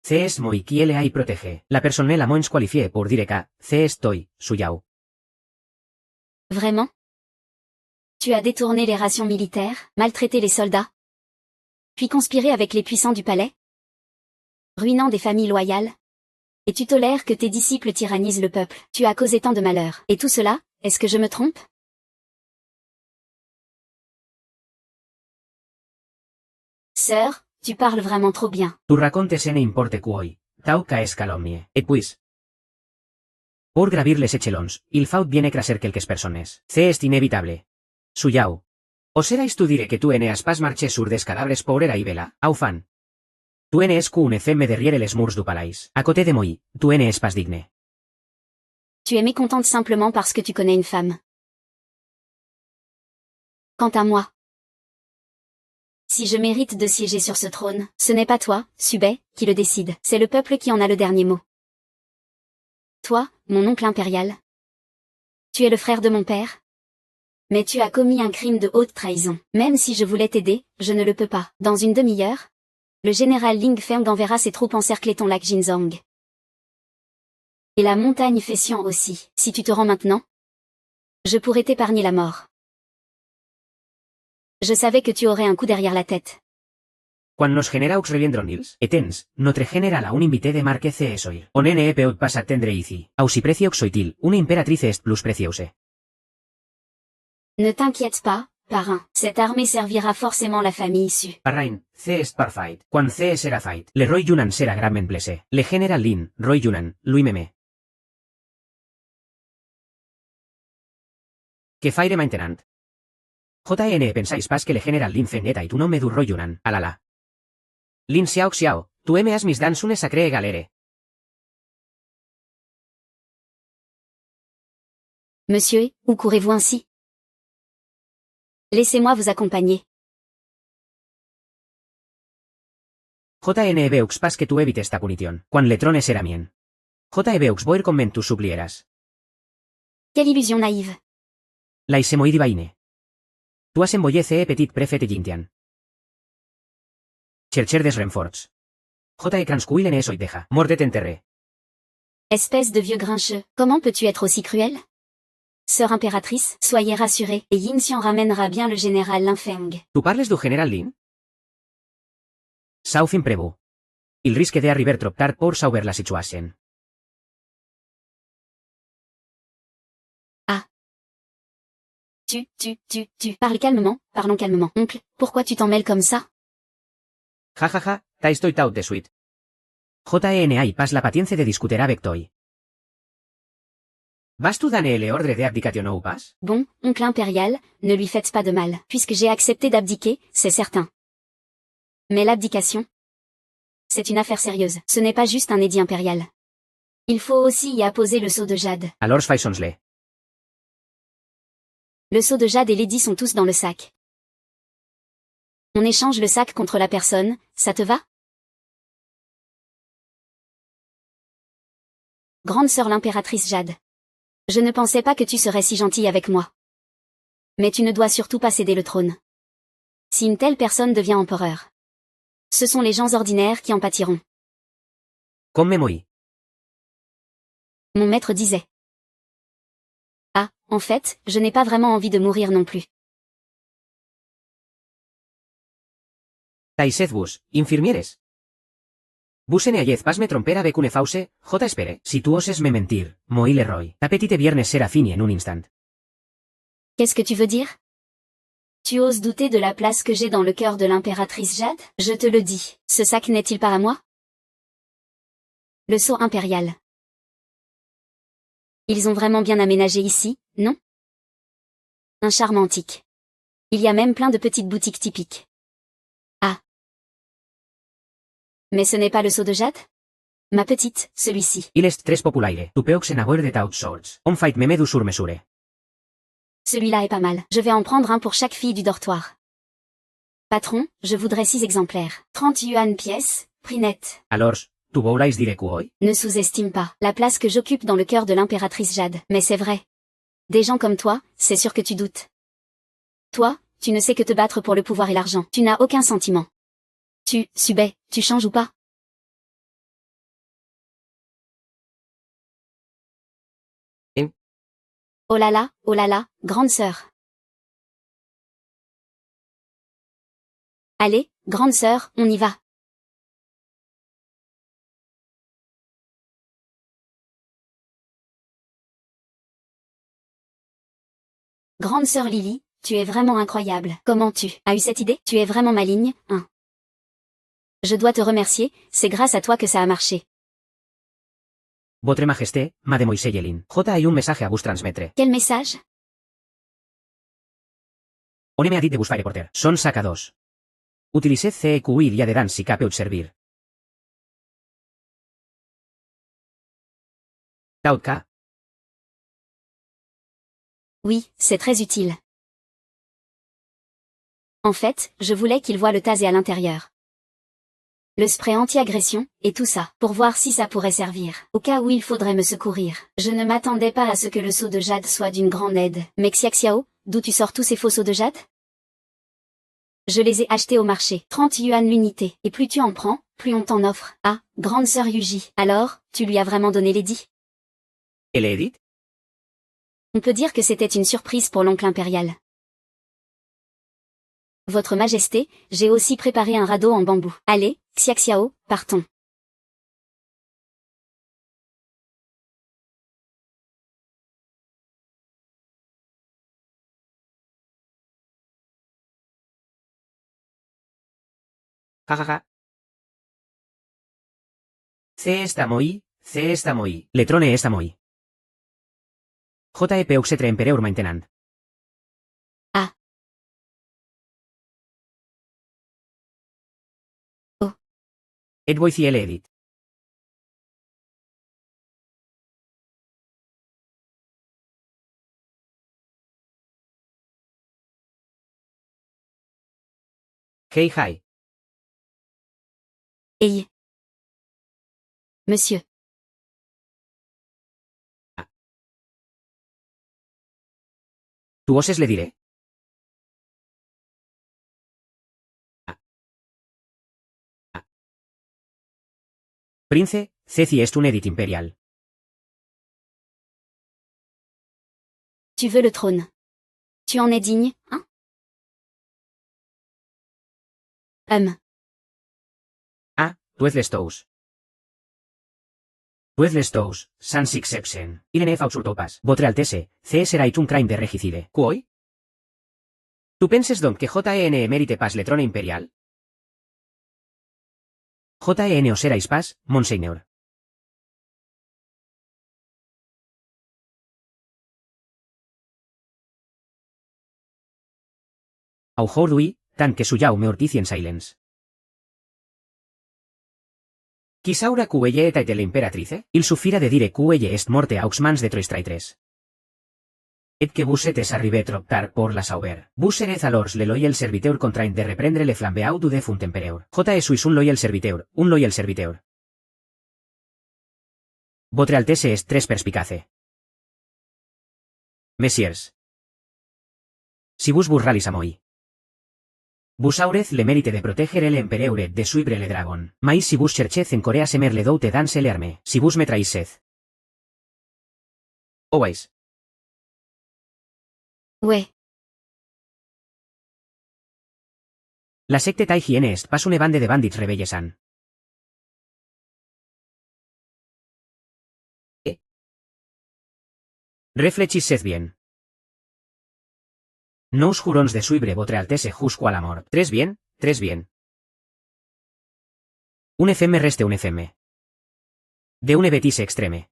C.S. moi qui le protege. La personne la moins qualifiée pour dire que, C.S. toi, Suyao. Vraiment? Tu as détourné les rations militaires, maltraité les soldats, puis conspiré avec les puissants du palais, ruinant des familles loyales, et tu tolères que tes disciples tyrannisent le peuple. Tu as causé tant de malheur. Et tout cela, est-ce que je me trompe? Sœur, tu parles vraiment trop bien. Tu racontes n'importe quoi, tau que es calomnie. Et puis, pour gravir les échelons, il faut bien écraser quelques personnes. C'est inévitable. Suyao. O serais tu dire que tu n'as pas marché sur des cadavres pour era ibela, au fan. Tu n'es qu'une femme derrière les murs du palais. À côté de moi, tu n'es pas digne. Tu es mécontente simplement parce que tu connais une femme. Quant à moi, si je mérite de siéger sur ce trône, ce n'est pas toi, Subé, qui le décide, c'est le peuple qui en a le dernier mot. Toi, mon oncle impérial. Tu es le frère de mon père. Mais tu as commis un crime de haute trahison. Même si je voulais t'aider, je ne le peux pas. Dans une demi-heure, le général Ling Feng enverra ses troupes encercler ton lac Jinzhong. Et la montagne Fessian aussi. Si tu te rends maintenant, je pourrais t'épargner la mort. Je savais que tu aurais un coup derrière la tête. Quan nos genera reviendronils, etens, notre general a un invité de marque ce esoir. On ne peut pas attendre ici. Ausi precio xoitil, una imperatrice est plus preciosa. Ne t'inquiète pas, parrain. Cette armée servira forcément la famille issue. Parrain, ce est parfait. Quan ce sera fait, le Roy Yunan sera grandement blessé. Le general Lin, Roy Yunan, lui meme. Que faire maintenant? JN pensáis pas que le general Lin Feng et un homme du Roy Yunan, alala. Lin Xiao, tu has mis dans une sacrée galère. Monsieur, où courez-vous ainsi? Laissez-moi vous accompagner. JN veux pas que tu evites ta punition, quan le trone sera mien. J veux voir comment tu supplieras. Quelle illusion naïve. Laisse moi divine. Tu has envoyé ce petit préfet Jintian. Chercher des renforts. J transcuilen es oideja, mordet enterré. Espèce de vieux grincheux, comment peux-tu être aussi cruel? Sœur impératrice, soyez rassurée, et Yin Xian ramènera bien le général Lin Feng. Tu parles du general Lin? Sauf imprevu. Il risque d'arriver trop tard pour sauver la situation. Ah. Parle calmement, parlons calmement. Oncle, pourquoi tu t'en mêles comme ça? Ja, ta estoy tout de suite. JNA pas la paciencia de discutir avec toi. Vas tu donner l'ordre d'abdication ou pas? Bon, oncle impérial, ne lui faites pas de mal, puisque j'ai accepté d'abdiquer, c'est certain. Mais l'abdication, c'est une affaire sérieuse, ce n'est pas juste un édit impérial. Il faut aussi y apposer le sceau de jade. Alors faisons-le. Le sceau de jade et l'édit sont tous dans le sac. On échange le sac contre la personne, ça te va? Grande sœur l'impératrice Jade. Je ne pensais pas que tu serais si gentille avec moi. Mais tu ne dois surtout pas céder le trône. Si une telle personne devient empereur, ce sont les gens ordinaires qui en pâtiront. Comme moi. Mon maître disait. Ah, en fait, je n'ai pas vraiment envie de mourir non plus. Taisez-vos, infirmieres. Vous n'ayez pas me tromper avec une fausse, J espere, si tu oses me mentir, moi le Roy. Ta petite viernes sera fini en un instant. Qu'est-ce que tu veux dire? Tu oses douter de la place que j'ai dans le cœur de l'impératrice Jade? Je te le dis, ce sac n'est-il pas à moi? Le sceau impérial. Ils ont vraiment bien aménagé ici, non? Un charme antique. Il y a même plein de petites boutiques typiques. Ah. Mais ce n'est pas le sceau de jade? Ma petite, celui-ci. Il est très populaire, tu peux en avoir de toutes sortes. On fait meme du sur mesure. Celui-là est pas mal. Je vais en prendre un pour chaque fille du dortoir. Patron, je voudrais 6 exemplaires. 30 yuan pièce, prix net. Alors, tu voulais dire quoi? Ne sous-estime pas la place que j'occupe dans le cœur de l'impératrice Jade. Mais c'est vrai. Des gens comme toi, c'est sûr que tu doutes. Toi, tu ne sais que te battre pour le pouvoir et l'argent. Tu n'as aucun sentiment. Subé, tu changes ou pas? Oh là là, grande sœur. Allez, grande sœur, on y va. Grande sœur Lily, tu es vraiment incroyable. Comment tu as eu cette idée? Tu es vraiment maligne, hein? Je dois te remercier, c'est grâce à toi que ça a marché. Votre Majesté, Mademoiselle Yelin. J hay un message à vous transmettre. Quel message? On me a dit de vous faire porter. Son sacados. Utilisez CEQ il y a dedans si cap peut servir. Tautka. Oui, c'est très utile. En fait, je voulais qu'il voie le tasé à l'intérieur. Le spray anti-agression, et tout ça, pour voir si ça pourrait servir, au cas où il faudrait me secourir. Je ne m'attendais pas à ce que le seau de jade soit d'une grande aide. Mais Xiaxiao, d'où tu sors tous ces faux seaux de jade? Je les ai achetés au marché, 30 yuan l'unité, et plus tu en prends, plus on t'en offre. Ah, grande sœur Yuji. Alors, tu lui as vraiment donné l'édit? ¿El edit? On peut dire que c'était une surprise pour l'oncle impérial. Votre Majesté, j'ai aussi préparé un radeau en bambou. Allez, Xiaxiao, partons. Jajaja. C está moi, C está moi. Letrone está moi. JEP Auxetre Empereur Maintenant. Ah. Oh. Et voici el edit. Hey hi. Hey. Monsieur. Tu oses le diré. Prince, ceci est un edit impérial. Tu veux le trône. Tu en es digne, hein? Ah, tu es les tous. Tu es les tous, sans exception. Irenef auxurtopas. Votre Altesse, ce serait un crime de regicide. Quoi? Tu penses donc que JEN mérite pas le trône impérial? JEN os erais pas, Monseigneur. Aujourd'hui, tant que suyau me orticien silence. Qui saura qu'elle était l'imperatrice? Il suffira de dire qu'elle est morte aux mans de trois traîtres. Et que vous êtes arrivé trop tard pour la sauver. Vous serez alors le loyal serviteur contraint de reprendre le flambeau du defunt empereur. Suis un loyal serviteur, un loyal serviteur. Votre Altesse est très perspicace. Messieurs. Si vous rallis a moi. Vous aurez le mérite de protéger el empereur et de suivre le dragon. Mais si vous cherchez en Corea semer le doute dans l'armée. Si vous me traissez. Always. Ouais. La secte Taïjien est pas une bande de bandits rebellessan. Reflexissez bien. Nous jurons de suivre votre Altesse jusqu'à la mort. Tres bien, tres bien. Un FM reste un FM. De une bêtise extrême.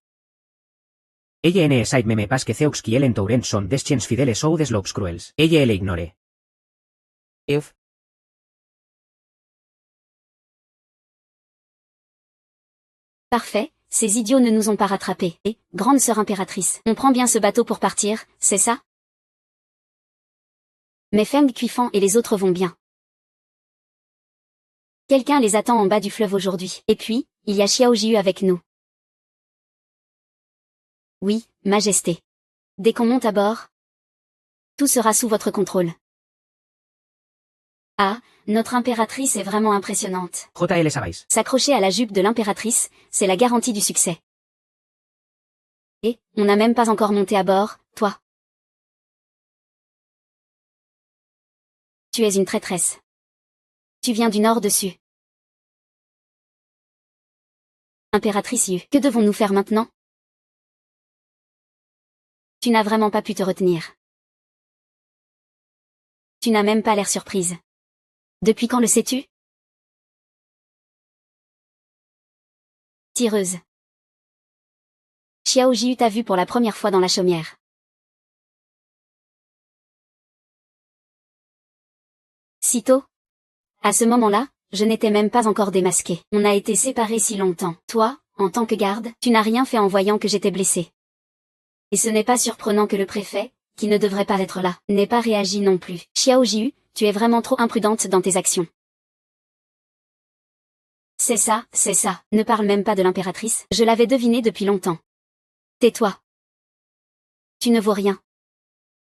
Ella ne sait même pas que ceux qui l'entourent sont des chiens fidèles ou des lobs cruels. Ella l'ignore. Euf. Parfait, ces idiots ne nous ont pas rattrapés. Et, grande sœur impératrice, on prend bien ce bateau pour partir, c'est ça? Mais Feng Kuifan et les autres vont bien. Quelqu'un les attend en bas du fleuve aujourd'hui. Et puis, il y a Xiao Jiu avec nous. Oui, Majesté. Dès qu'on monte à bord, tout sera sous votre contrôle. Ah, notre impératrice est vraiment impressionnante. JL sabéis. S'accrocher à la jupe de l'impératrice, c'est la garantie du succès. Et, on n'a même pas encore monté à bord, toi. Tu es une traîtresse. Tu viens du nord dessus. Impératrice Yu, que devons-nous faire maintenant? Tu n'as vraiment pas pu te retenir. Tu n'as même pas l'air surprise. Depuis quand le sais-tu? Tireuse. Xiao Jiu t'a vu pour la première fois dans la chaumière. Sitôt? À ce moment-là, je n'étais même pas encore démasquée. On a été séparés si longtemps. Toi, en tant que garde, tu n'as rien fait en voyant que j'étais blessée. Et ce n'est pas surprenant que le préfet, qui ne devrait pas être là, n'ait pas réagi non plus. Xiao Jiu, tu es vraiment trop imprudente dans tes actions. C'est ça, c'est ça. Ne parle même pas de l'impératrice, je l'avais deviné depuis longtemps. Tais-toi. Tu ne vaux rien.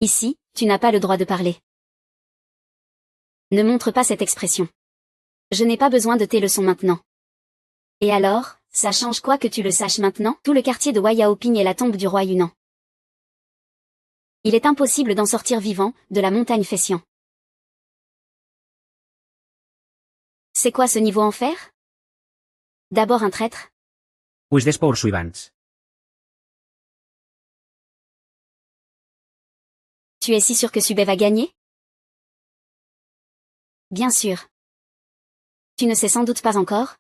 Ici, tu n'as pas le droit de parler. Ne montre pas cette expression. Je n'ai pas besoin de tes leçons maintenant. Et alors, ça change quoi que tu le saches maintenant? Tout le quartier de Waiaoping est la tombe du roi Yunnan. Il est impossible d'en sortir vivant, de la montagne Fessian. C'est quoi ce niveau enfer? D'abord un traître. Pues despour suivants. Tu es si sûr que Sube va gagner? Bien sûr. Tu ne sais sans doute pas encore?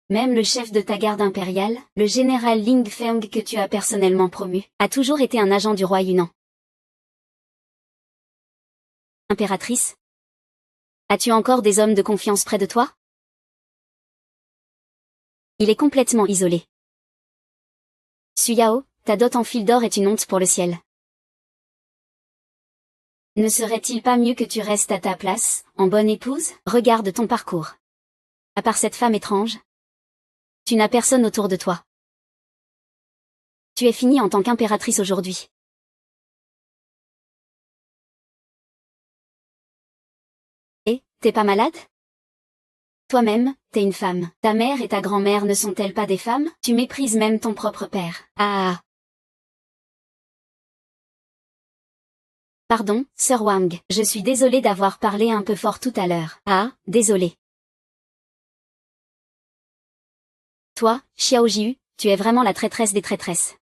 Même le chef de ta garde impériale, le général Ling Feng que tu as personnellement promu, a toujours été un agent du roi Yunnan. Impératrice? As-tu encore des hommes de confiance près de toi? Il est complètement isolé. Suyao, ta dot en fil d'or est une honte pour le ciel. Ne serait-il pas mieux que tu restes à ta place, en bonne épouse? Regarde ton parcours. À part cette femme étrange, tu n'as personne autour de toi. Tu es finie en tant qu'impératrice aujourd'hui. Et, t'es pas malade? Toi-même, t'es une femme. Ta mère et ta grand-mère ne sont-elles pas des femmes? Tu méprises même ton propre père. Ah. Pardon, Sir Wang, je suis désolée d'avoir parlé un peu fort tout à l'heure. Ah, désolée. Toi, Xiao Jiu, tu es vraiment la traîtresse des traîtresses.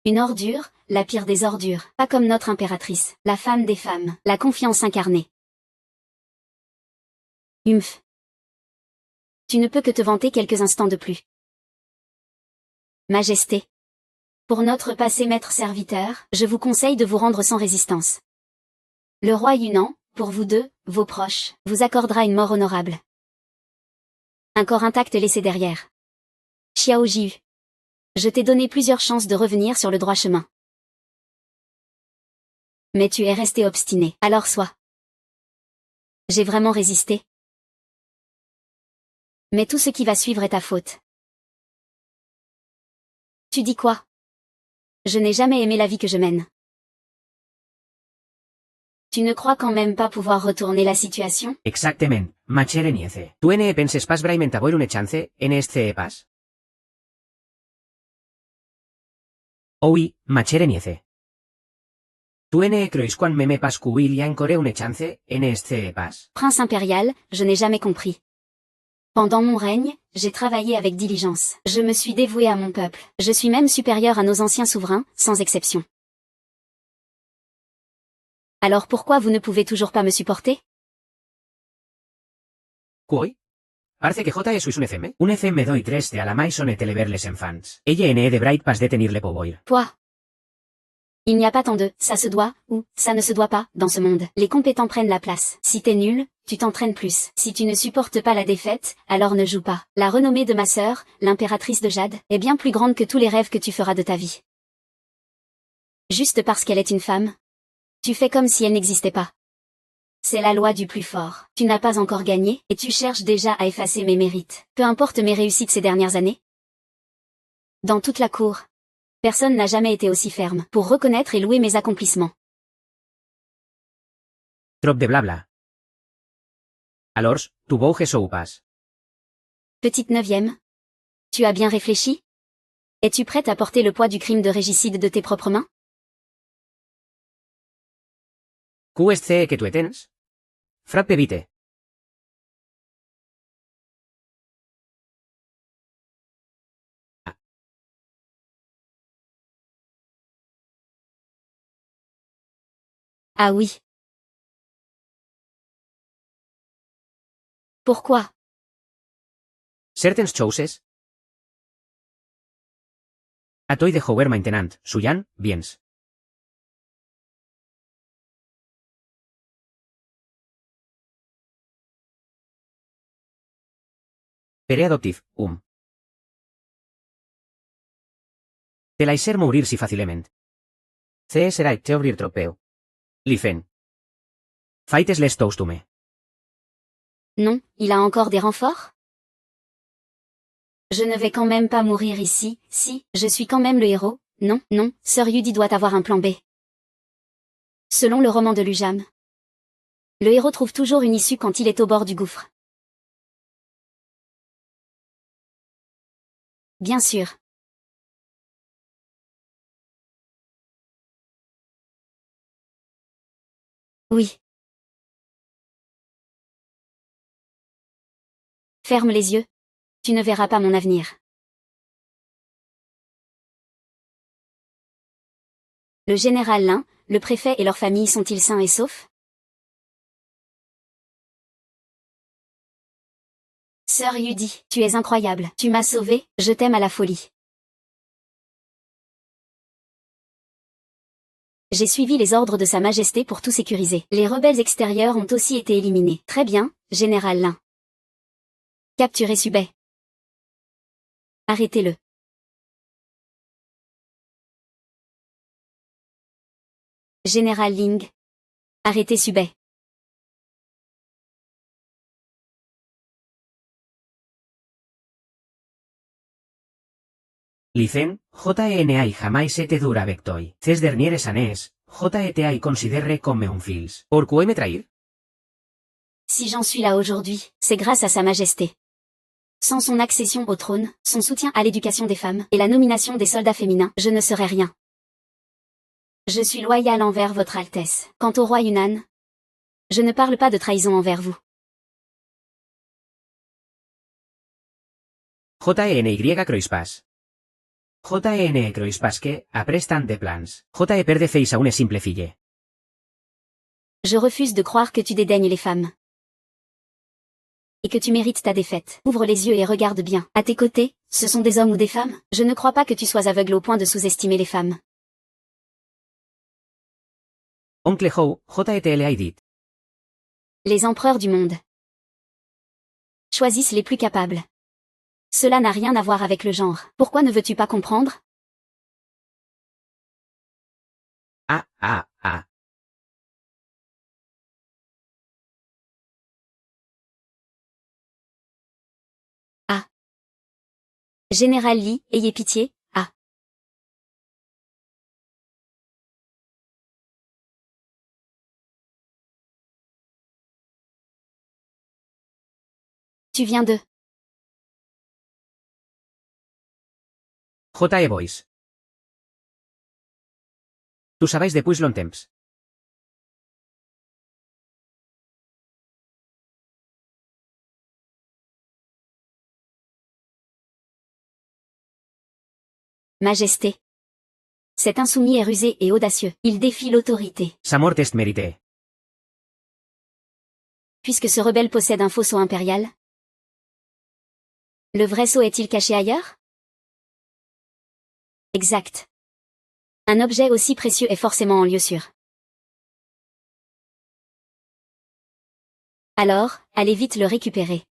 Une ordure, la pire des ordures, pas comme notre impératrice, la femme des femmes, la confiance incarnée. Humph. Tu ne peux que te vanter quelques instants de plus. Majesté. Pour notre passé maître serviteur, je vous conseille de vous rendre sans résistance. Le roi Yunnan, pour vous deux, vos proches, vous accordera une mort honorable. Un corps intact laissé derrière. Xiao Jiu. Je t'ai donné plusieurs chances de revenir sur le droit chemin. Mais tu es resté obstiné, alors sois. J'ai vraiment résisté. Mais tout ce qui va suivre est ta faute. Tu dis quoi? Je n'ai jamais aimé la vie que je mène. Tu ne crois quand même pas pouvoir retourner la situation? Exactement, ma chère niece. Tu ne penses pas vraiment avoir une chance, en este pas? Oui, ma chère niece. Tu ne crois quan me pas qu'il y a encore une chance, en este pas? Prince impérial, je n'ai jamais compris. Pendant mon règne, j'ai travaillé avec diligence. Je me suis dévoué à mon peuple. Je suis même supérieur à nos anciens souverains, sans exception. Alors pourquoi vous ne pouvez toujours pas me supporter? Quoi? Parce que J sois un FM. Un FM doi tres de a la maison et telever les enfants. Ella ne devrait pas détenir le pouvoir. Toi. Il n'y a pas tant de « ça se doit » ou « ça ne se doit pas » dans ce monde. Les compétents prennent la place. Si t'es nul, tu t'entraînes plus. Si tu ne supportes pas la défaite, alors ne joue pas. La renommée de ma sœur, l'impératrice de Jade, est bien plus grande que tous les rêves que tu feras de ta vie. Juste parce qu'elle est une femme, tu fais comme si elle n'existait pas. C'est la loi du plus fort. Tu n'as pas encore gagné, et tu cherches déjà à effacer mes mérites. Peu importe mes réussites ces dernières années. Dans toute la cour, personne n'a jamais été aussi ferme pour reconnaître et louer mes accomplissements. Trop de blabla. Alors, tu bouges ou pas? Petite neuvième. Tu as bien réfléchi? Es-tu prête à porter le poids du crime de régicide de tes propres mains? QSC que tu tens? Frappe vite. Ah oui. Pourquoi? Certaines choses? A toi de jouer maintenant, Suyan, biens. Pere adoptif, Te laisser mourir si fàcilment. Ce será et teobrir tropeu. Lifen. Faites les toustume. Non, il a encore des renforts? Je ne vais quand même pas mourir ici, si, je suis quand même le héros, non, non, Sir Yudi doit avoir un plan B. Selon le roman de Lujam, le héros trouve toujours une issue quand il est au bord du gouffre. Bien sûr. Oui. Ferme les yeux. Tu ne verras pas mon avenir. Le général Lin, le préfet et leur famille sont-ils sains et saufs? Sir Yudi, tu es incroyable. Tu m'as sauvé, je t'aime à la folie. J'ai suivi les ordres de Sa Majesté pour tout sécuriser. Les rebelles extérieurs ont aussi été éliminés. Très bien, général Lin. Capturez Subay. Arrêtez-le. Général Ling. Arrêtez Subay. Licen, JNI jamais te dura vectoi. Ces dernières années, JETI considéré comme un fils. Pourquoi me trahir? Si j'en suis là aujourd'hui, c'est grâce à Sa Majesté. Sans son accession au trône, son soutien à l'éducation des femmes et la nomination des soldats féminins, je ne serais rien. Je suis loyal envers votre Altesse. Quant au roi Yunnan, je ne parle pas de trahison envers vous. JNY Croispas. JNE Croispas que, après tant de plans, JE perde face a une simple fille. Je refuse de croire que tu dédaignes les femmes. Et que tu mérites ta défaite. Ouvre les yeux et regarde bien. À tes côtés, ce sont des hommes ou des femmes? Je ne crois pas que tu sois aveugle au point de sous-estimer les femmes. Oncle Hou, JETLI dit. Les empereurs du monde choisissent les plus capables. Cela n'a rien à voir avec le genre. Pourquoi ne veux-tu pas comprendre? Ah, ah, ah. Ah. Général Li, ayez pitié, ah. Tu viens de... JE Boys. Tu sabais depuis longtemps. Majesté. Cet insoumis est rusé et audacieux. Il défie l'autorité. Sa mort est méritée. Puisque ce rebelle possède un faux sceau impérial? Le vrai sceau est-il caché ailleurs? Exact. Un objet aussi précieux est forcément en lieu sûr. Alors, allez vite le récupérer.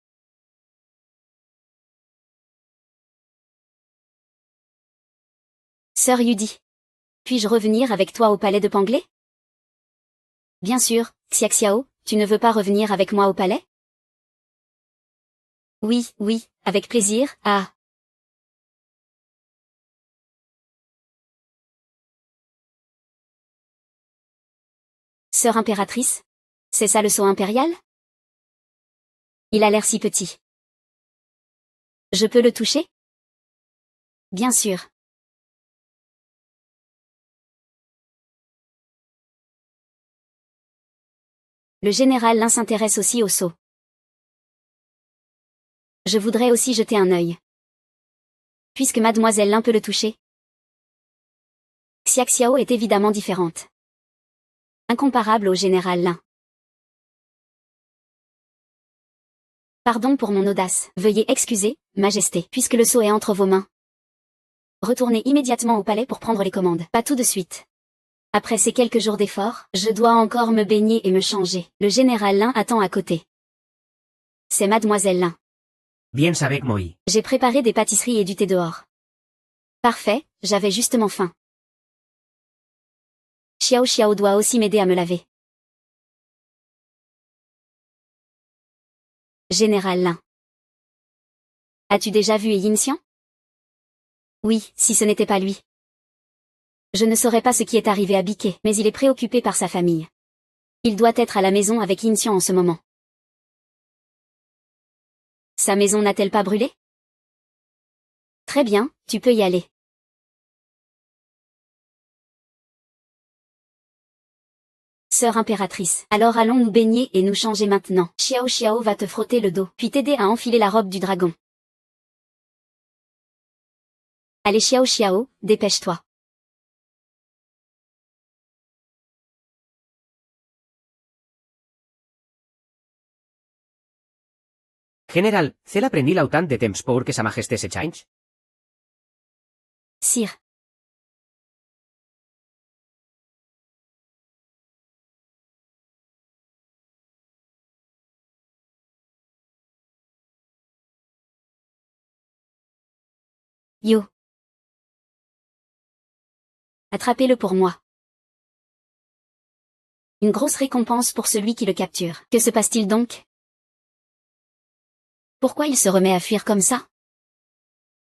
Sir Yudi. Puis-je revenir avec toi au palais de Panglé? Bien sûr, Xiaxiao, tu ne veux pas revenir avec moi au palais? Oui, oui, avec plaisir, ah. Sœur impératrice? C'est ça le sceau impérial? Il a l'air si petit. Je peux le toucher? Bien sûr. Le général Lin s'intéresse aussi au sceau. Je voudrais aussi jeter un œil. Puisque mademoiselle Lin peut le toucher. Xiaxiao est évidemment différente. Incomparable au général Lin. Pardon pour mon audace. Veuillez excuser, Majesté, puisque le sceau est entre vos mains. Retournez immédiatement au palais pour prendre les commandes. Pas tout de suite. Après ces quelques jours d'efforts, je dois encore me baigner et me changer. Le général Lin attend à côté. C'est mademoiselle Lin. Bien avec moi. J'ai préparé des pâtisseries et du thé dehors. Parfait, j'avais justement faim. Xiao Xiao doit aussi m'aider à me laver. Général Lin. As-tu déjà vu Yin Xian? Oui, si ce n'était pas lui. Je ne saurais pas ce qui est arrivé à Biquet, mais il est préoccupé par sa famille. Il doit être à la maison avec Yin Xian en ce moment. Sa maison n'a-t-elle pas brûlé? Très bien, tu peux y aller. Sœur impératrice, alors allons nous baigner et nous changer maintenant. Xiao Xiao va te frotter le dos, puis t'aider à enfiler la robe du dragon. Allez Xiao Xiao, dépêche-toi. General, cela prendí l'autant de temps pour que sa majesté se change? Sire. Yo. Attrapez-le pour moi. Une grosse récompense pour celui qui le capture. Que se passe-t-il donc? Pourquoi il se remet à fuir comme ça?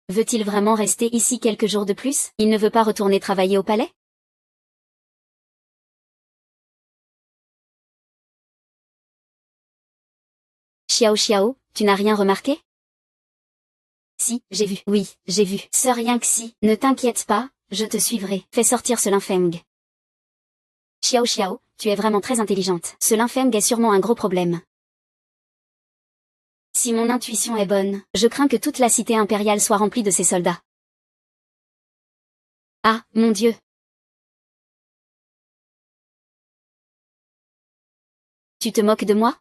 Veut-il vraiment rester ici quelques jours de plus? Il ne veut pas retourner travailler au palais? Xiao Xiao, tu n'as rien remarqué? Si, j'ai vu. Oui, j'ai vu. Sœur rien que si. Ne t'inquiète pas, je te suivrai. Fais sortir ce Linfeng. Xiao Xiao, tu es vraiment très intelligente. Ce Linfeng est sûrement un gros problème. Si mon intuition est bonne, je crains que toute la cité impériale soit remplie de ces soldats. Ah, mon Dieu. Tu te moques de moi?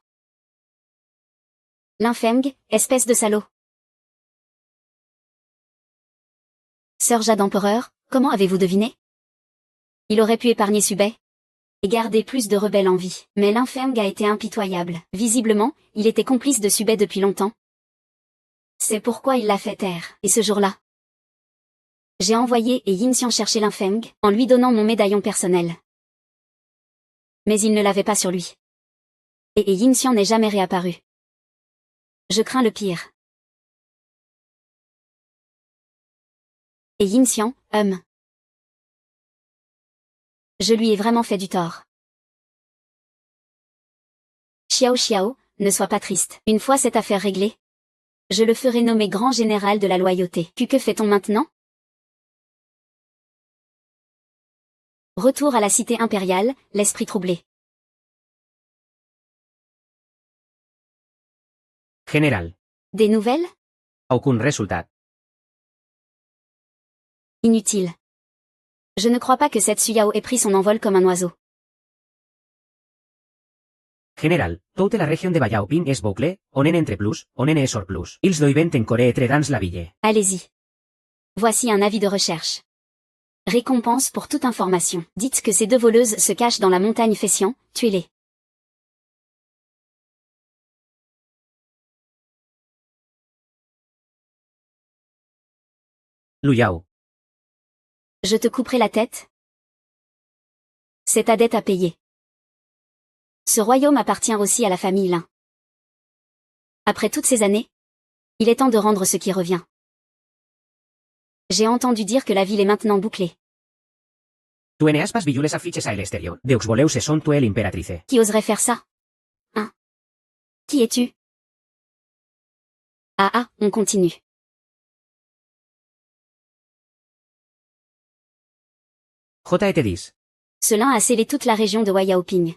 Linfeng, espèce de salaud. Sœur Jade Empereur, comment avez-vous deviné? Il aurait pu épargner Subei et garder plus de rebelles en vie. Mais Linfeng a été impitoyable. Visiblement, il était complice de Subei depuis longtemps. C'est pourquoi il l'a fait taire. Et ce jour-là, j'ai envoyé Yin Xian chercher Linfeng, en lui donnant mon médaillon personnel. Mais il ne l'avait pas sur lui. Et Yin Xian n'est jamais réapparu. Je crains le pire. Et Yin Xian, je lui ai vraiment fait du tort. Xiao Xiao, ne sois pas triste. Une fois cette affaire réglée, je le ferai nommer grand général de la loyauté. Que fait-on maintenant? Retour à la cité impériale, l'esprit troublé. General. Des nouvelles? Aucun résultat. Inutile. Je ne crois pas que cette Suyao ait pris son envol comme un oiseau. General, toute la région de Bayaoping est bouclée, on en entre plus, on en est sur plus. Ils doivent encore être dans la ville. Allez-y. Voici un avis de recherche. Récompense pour toute information. Dites que ces deux voleuses se cachent dans la montagne Fessian, tuez-les. Lu Yao. Je te couperai la tête. C'est ta dette à payer. Ce royaume appartient aussi à la famille Lin. Après toutes ces années, il est temps de rendre ce qui revient. J'ai entendu dire que la ville est maintenant bouclée. Tu n'as pas vu les affiches à l'extérieur. Deux voleurs se sont tués l'impératrice. Qui oserait faire ça? Hein? Qui es-tu? Ah, on continue. JT10. Ce lin a scellé toute la région de Wayaoping.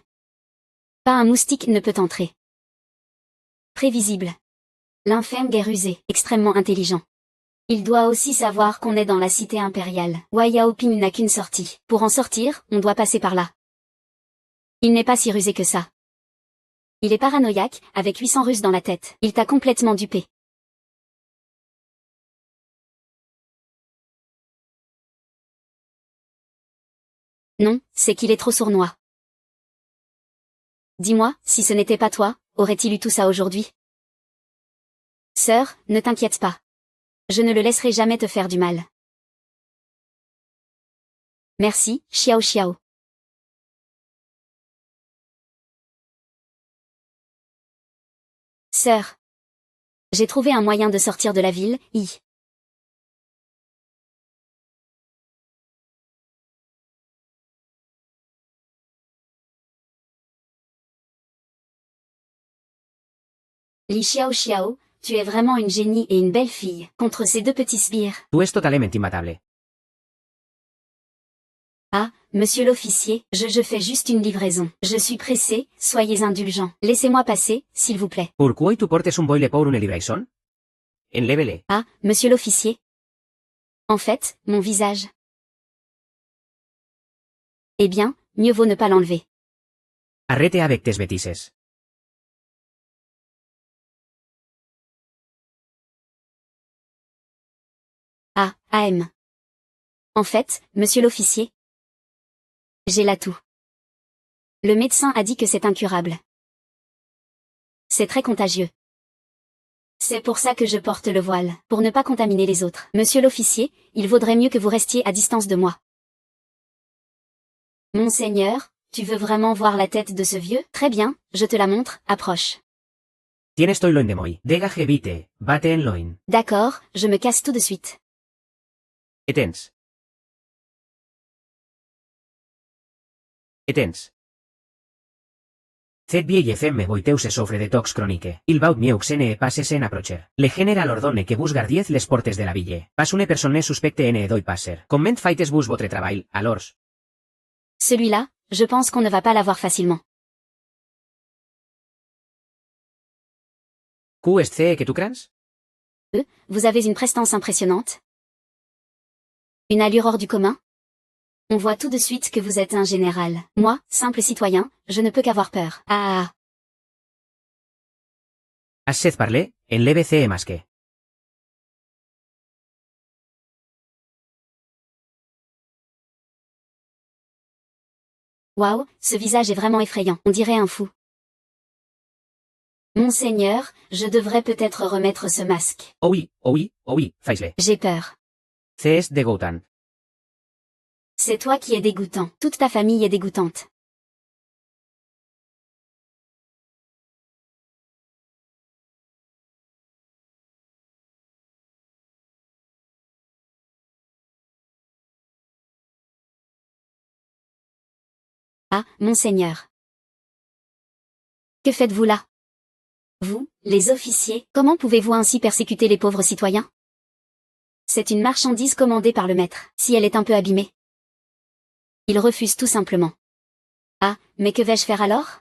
Pas un moustique ne peut entrer. Prévisible. Linfeng est rusé, extrêmement intelligent. Il doit aussi savoir qu'on est dans la cité impériale. Wayaoping n'a qu'une sortie. Pour en sortir, on doit passer par là. Il n'est pas si rusé que ça. Il est paranoïaque, avec 800 Russes dans la tête. Il t'a complètement dupé. Non, c'est qu'il est trop sournois. Dis-moi, si ce n'était pas toi, aurait-il eu tout ça aujourd'hui? Sœur, ne t'inquiète pas. Je ne le laisserai jamais te faire du mal. Merci, Xiao Xiao. Sœur. J'ai trouvé un moyen de sortir de la ville, Li Xiao Xiao, tu es vraiment une génie et une belle fille, contre ces deux petits sbires. Tú es totalmente immatable. Ah, monsieur l'officier, je fais juste une livraison. Je suis pressé, soyez indulgent. Laissez-moi passer, s'il vous plaît. Pourquoi tu portes un boile pour une livraison? Enlévele. Ah, monsieur l'officier. En fait, mon visage. Eh bien, mieux vaut ne pas l'enlever. Arrête avec tes bêtises. Ah, AM. En fait, monsieur l'officier. J'ai la toux. Le médecin a dit que c'est incurable. C'est très contagieux. C'est pour ça que je porte le voile, pour ne pas contaminer les autres. Monsieur l'officier, il vaudrait mieux que vous restiez à distance de moi. Monseigneur, tu veux vraiment voir la tête de ce vieux? Très bien, je te la montre, approche. Tienes toi loin de moi. Dégage vite, bate en loin. D'accord, je me casse tout de suite. Etens. Cette vieille femme boiteu se sofre de tox chronique. Il vaut mieux que ne passes en approcher. Le général ordonne que vos gardiez les portes de la ville. Pas une personne suspecte ne doi passer. Comment faites vos votre travail, alors? Celui-là, je pense qu'on ne va pas l'avoir facilement. Qu'est ce que tu crains? Vous avez une prestance impressionnante. Une allure hors du commun. On voit tout de suite que vous êtes un général. Moi, simple citoyen, je ne peux qu'avoir peur. Ah. Assez parler, enlève ce masque. Waouh, ce visage est vraiment effrayant. On dirait un fou. Monseigneur, je devrais peut-être remettre ce masque. Oh oui, fais-le. J'ai peur. C'est dégoûtant. C'est toi qui es dégoûtant. Toute ta famille est dégoûtante. Ah, monseigneur. Que faites-vous là? Vous, les officiers, comment pouvez-vous ainsi persécuter les pauvres citoyens? C'est une marchandise commandée par le maître. Si elle est un peu abîmée, il refuse tout simplement. Ah, mais que vais-je faire alors?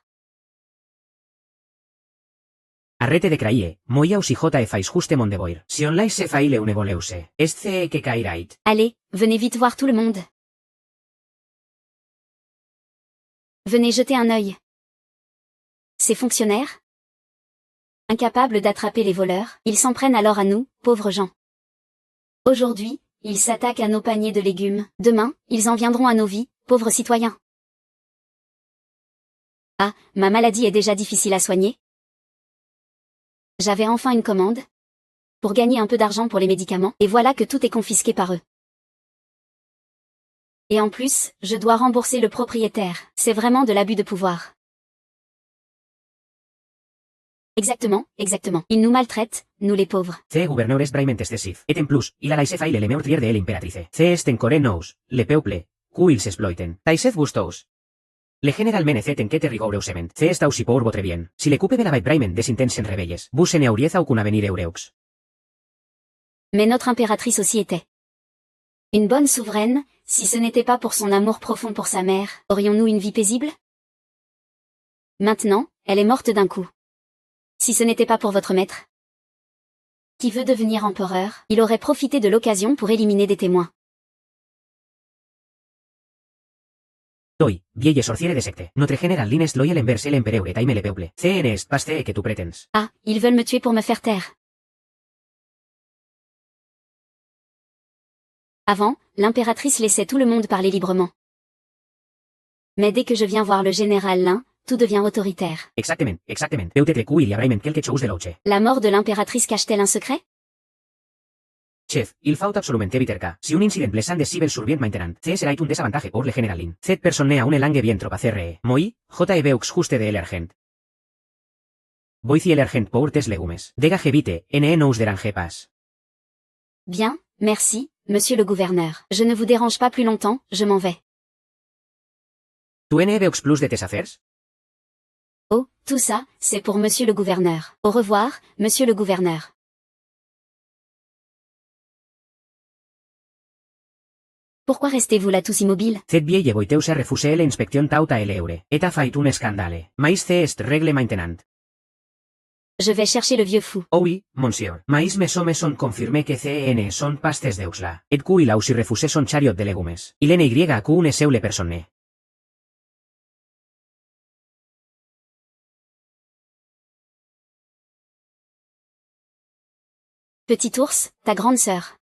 Arrête de craie, moia si jota fais justement de boire. Si on lais se faile une voleuse. Est-ce que cairait? Allez, venez vite voir tout le monde. Venez jeter un œil. Ces fonctionnaires? Incapables d'attraper les voleurs, ils s'en prennent alors à nous, pauvres gens. Aujourd'hui, ils s'attaquent à nos paniers de légumes. Demain, ils en viendront à nos vies, pauvres citoyens. Ah, ma maladie est déjà difficile à soigner. J'avais enfin une commande. Pour gagner un peu d'argent pour les médicaments, et voilà que tout est confisqué par eux. Et en plus, je dois rembourser le propriétaire. C'est vraiment de l'abus de pouvoir. Exactement. Ils nous maltraitent, nous les pauvres. Ce gouverneur est vraiment excessif. Et en plus, il a laissé faille le meurtrier de l'impératrice. Ce est encore nous, le peuple, qui ils exploiten. Taisez gustos. Le général menecet en que te rigoureusement. Ce est aussi pour votre bien. Si le coupe de la vraiment des intentions rebelles, vous ne auriez aucun avenir eureux. Mais notre impératrice aussi était une bonne souveraine. Si ce n'était pas pour son amour profond pour sa mère, aurions-nous une vie paisible? Maintenant, elle est morte d'un coup. Si ce n'était pas pour votre maître, qui veut devenir empereur, il aurait profité de l'occasion pour éliminer des témoins. Toi, vieille sorcière de secte. Notre général l'est loyal envers l'empereur et taime le peuple. Ce n'est pas ce que tu prétends. Ah, ils veulent me tuer pour me faire taire. Avant, l'impératrice laissait tout le monde parler librement. Mais dès que je viens voir le général Lin, tout devient autoritaire. Exactement. Peut-être qu'il y a vraiment quelque chose de louche. La mort de l'impératrice cache-t-elle un secret? Chef, il faut absolument éviter que, si un incident blessant de civil survient maintenant, ce serait un desavantage pour le général Lin. Cette personne a une langue bien trop acérée. Moi, J. Veux juste de l'argent. Voy cielergent pour tes légumes. Dega vite, ne nous dérange pas. Bien, merci, monsieur le gouverneur. Je ne vous dérange pas plus longtemps, je m'en vais. Tu ne veux plus de tes affaires? Oh, tout ça, c'est pour monsieur le gouverneur. Au revoir, monsieur le gouverneur. Pourquoi restez-vous là tous immobiles? Cette vieille voiteus a refusé l'inspection tauta eleure. Et a fait un scandale. Mais c'est règle maintenant. Je vais chercher le vieux fou. Oui, monsieur. Mais mes hommes sont confirmés que CN sont pastes d'eusla. Et qu'il a aussi refusé son chariot de légumes. Il n'y a qu'une seule personne. Petit ours, ta grande sœur.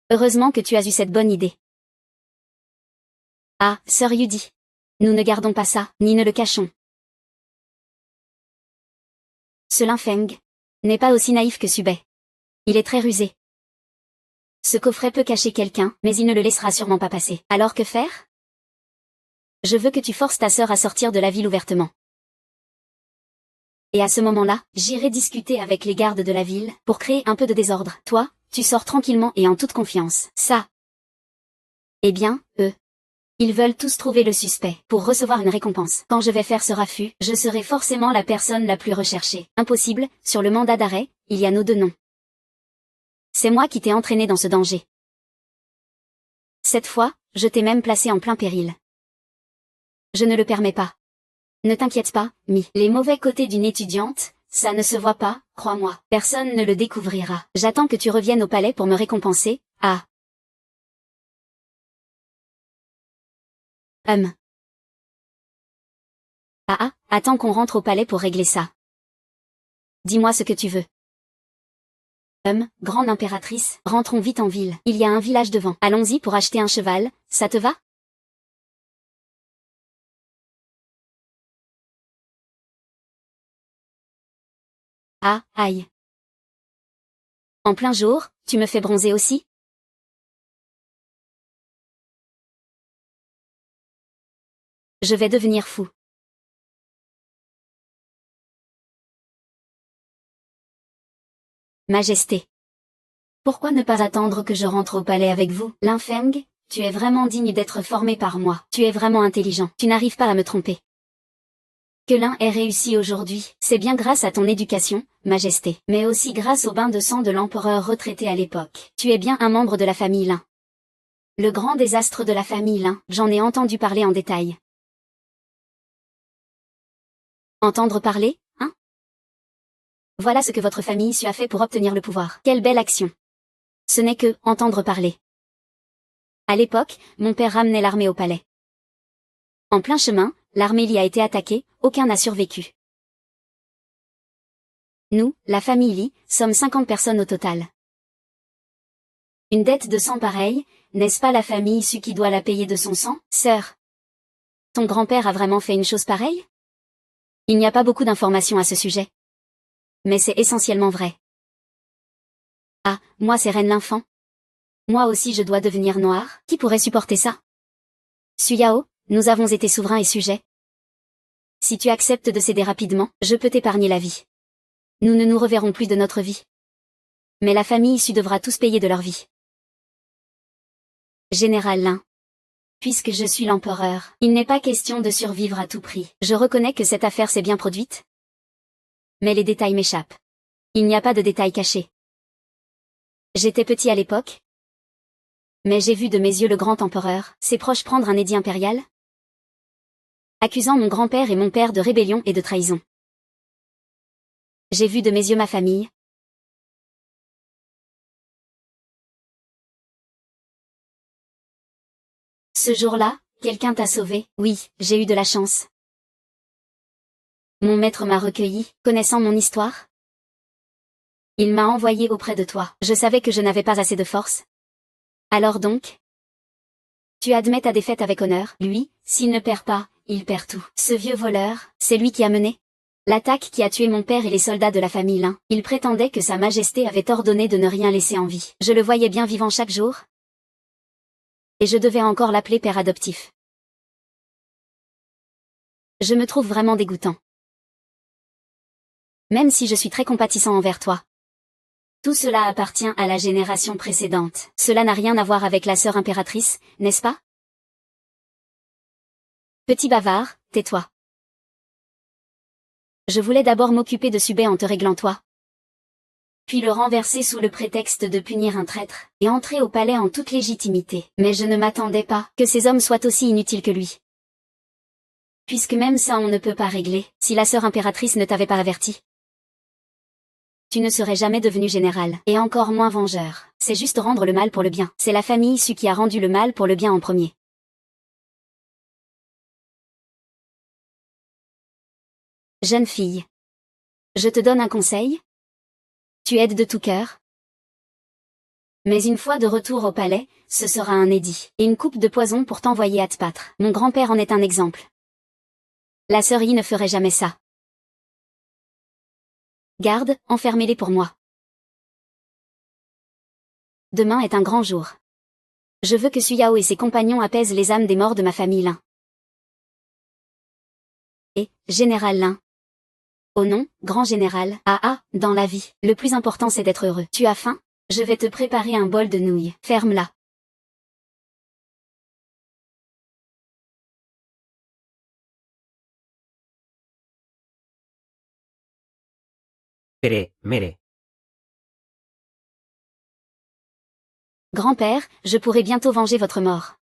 Heureusement que tu as eu cette bonne idée. Ah, sœur Yudi. Nous ne gardons pas ça, ni ne le cachons. Ce Linfeng n'est pas aussi naïf que Subei. Il est très rusé. Ce coffret peut cacher quelqu'un, mais il ne le laissera sûrement pas passer. Alors que faire? Je veux que tu forces ta sœur à sortir de la ville ouvertement. Et à ce moment-là, j'irai discuter avec les gardes de la ville, pour créer un peu de désordre. Toi, tu sors tranquillement et en toute confiance. Ça. Eh bien, eux. Ils veulent tous trouver le suspect, pour recevoir une récompense. Quand je vais faire ce raffut, je serai forcément la personne la plus recherchée. Impossible, sur le mandat d'arrêt, il y a nos deux noms. C'est moi qui t'ai entraîné dans ce danger. Cette fois, je t'ai même placé en plein péril. Je ne le permets pas. Ne t'inquiète pas, Mi. Les mauvais côtés d'une étudiante, ça ne se voit pas, crois-moi. Personne ne le découvrira. J'attends que tu reviennes au palais pour me récompenser. Ah. Attends qu'on rentre au palais pour régler ça. Dis-moi ce que tu veux. Grande impératrice, rentrons vite en ville. Il y a un village devant. Allons-y pour acheter un cheval, ça te va? Ah, aïe. En plein jour, tu me fais bronzer aussi? Je vais devenir fou. Majesté. Pourquoi ne pas attendre que je rentre au palais avec vous? Linfeng, tu es vraiment digne d'être formé par moi. Tu es vraiment intelligent. Tu n'arrives pas à me tromper. Que l'un ait réussi aujourd'hui, c'est bien grâce à ton éducation, Majesté, mais aussi grâce au bain de sang de l'empereur retraité à l'époque. Tu es bien un membre de la famille Lin. Le grand désastre de la famille Lin, j'en ai entendu parler en détail. Entendre parler, hein? Voilà ce que votre famille issue a fait pour obtenir le pouvoir. Quelle belle action! Ce n'est que entendre parler. À l'époque, mon père ramenait l'armée au palais. En plein chemin, l'armée Li a été attaquée, aucun n'a survécu. Nous, la famille Li, sommes 50 personnes au total. Une dette de sang pareille, n'est-ce pas la famille issue qui doit la payer de son sang? Sœur, ton grand-père a vraiment fait une chose pareille? Il n'y a pas beaucoup d'informations à ce sujet. Mais c'est essentiellement vrai. Ah, moi c'est Reine l'Infant. Moi aussi je dois devenir noire. Qui pourrait supporter ça? Suyao, nous avons été souverains et sujets. Si tu acceptes de céder rapidement, je peux t'épargner la vie. Nous ne nous reverrons plus de notre vie. Mais la famille issue devra tous payer de leur vie. Général Lin. Puisque je suis l'empereur, il n'est pas question de survivre à tout prix. Je reconnais que cette affaire s'est bien produite. Mais les détails m'échappent. Il n'y a pas de détails cachés. J'étais petit à l'époque. Mais j'ai vu de mes yeux le grand empereur, ses proches prendre un édit impérial, accusant mon grand-père et mon père de rébellion et de trahison. J'ai vu de mes yeux ma famille. Ce jour-là, quelqu'un t'a sauvé. Oui, j'ai eu de la chance. Mon maître m'a recueilli, connaissant mon histoire. Il m'a envoyé auprès de toi. Je savais que je n'avais pas assez de force. Alors donc? Tu admets ta défaite avec honneur. Lui, s'il ne perd pas, il perd tout. Ce vieux voleur, c'est lui qui a mené l'attaque qui a tué mon père et les soldats de la famille Lin. Il prétendait que sa majesté avait ordonné de ne rien laisser en vie. Je le voyais bien vivant chaque jour. Et je devais encore l'appeler père adoptif. Je me trouve vraiment dégoûtant. Même si je suis très compatissant envers toi. Tout cela appartient à la génération précédente. Cela n'a rien à voir avec la sœur impératrice, n'est-ce pas? Petit bavard, tais-toi. Je voulais d'abord m'occuper de Subé en te réglant toi. Puis le renverser sous le prétexte de punir un traître, et entrer au palais en toute légitimité. Mais je ne m'attendais pas que ces hommes soient aussi inutiles que lui. Puisque même ça on ne peut pas régler, si la sœur impératrice ne t'avait pas averti. Tu ne serais jamais devenu général, et encore moins vengeur. C'est juste rendre le mal pour le bien. C'est la famille issue qui a rendu le mal pour le bien en premier. Jeune fille. Je te donne un conseil? Tu aides de tout cœur? Mais une fois de retour au palais, ce sera un édit, et une coupe de poison pour t'envoyer à te battre. Mon grand-père en est un exemple. La sœur Yi ne ferait jamais ça. Garde, enfermez-les pour moi. Demain est un grand jour. Je veux que Suyao et ses compagnons apaisent les âmes des morts de ma famille Lin. Et, général Lin. Oh non, grand général, dans la vie, le plus important c'est d'être heureux. Tu as faim? Je vais te préparer un bol de nouilles. Ferme-la. Mere. Grand-père, je pourrai bientôt venger votre mort.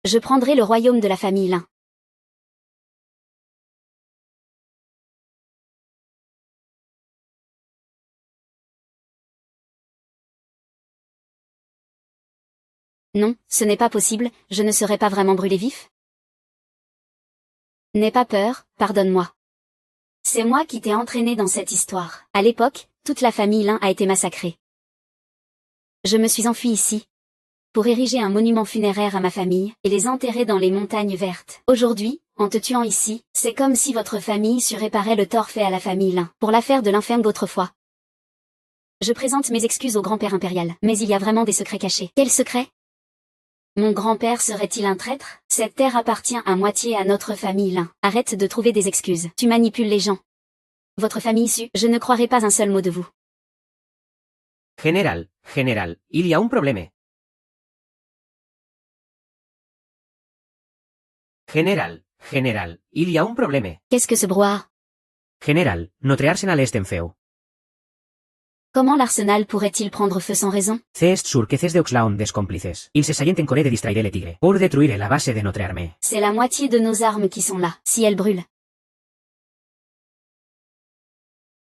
Je prendrai le royaume de la famille Lin. Non, ce n'est pas possible, je ne serai pas vraiment brûlé vif. N'aie pas peur, pardonne-moi. C'est moi qui t'ai entraîné dans cette histoire. À l'époque, toute la famille Lin a été massacrée. Je me suis enfui ici. Pour ériger un monument funéraire à ma famille, et les enterrer dans les montagnes vertes. Aujourd'hui, en te tuant ici, c'est comme si votre famille sut réparer le tort fait à la famille Lin, pour l'affaire de l'infâme d'autrefois. Je présente mes excuses au grand-père impérial, mais il y a vraiment des secrets cachés. Quels secrets? Mon grand-père serait-il un traître? Cette terre appartient à moitié à notre famille Lin. Arrête de trouver des excuses. Tu manipules les gens. Votre famille issue, je ne croirai pas un seul mot de vous. Général, il y a un problème. Général, il y a un problème. Qu'est-ce que ce brouhaha? Général, notre arsenal est en feu. Comment l'arsenal pourrait-il prendre feu sans raison? C'est sûr que ces deux ont des complices. Ils s'essayent en Corée de distraire le tigre, pour détruire la base de notre armée. C'est la moitié de nos armes qui sont là, si elles brûlent.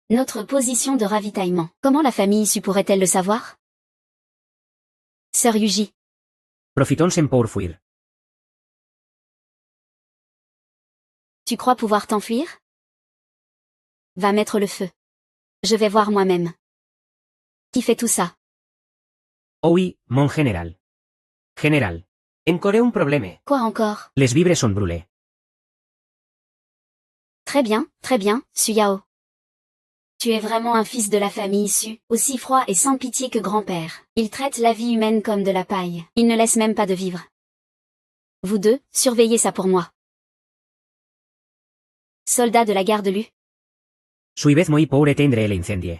Notre position de ravitaillement. Comment la famille issue pourrait-elle le savoir? Sœur Yuji. Profitons pour fuir. Tu crois pouvoir t'enfuir? Va mettre le feu. Je vais voir moi-même. Qui fait tout ça? Oh oui, mon général. Général. En Corée un problème. Quoi encore? Les vivres sont brûlés. Très bien, Suyao. Tu es vraiment un fils de la famille issue, aussi froid et sans pitié que grand-père. Il traite la vie humaine comme de la paille. Il ne laisse même pas de vivre. Vous deux, surveillez ça pour moi. Soldats de la garde Lu. Suivez moi pour éteindre l'incendie.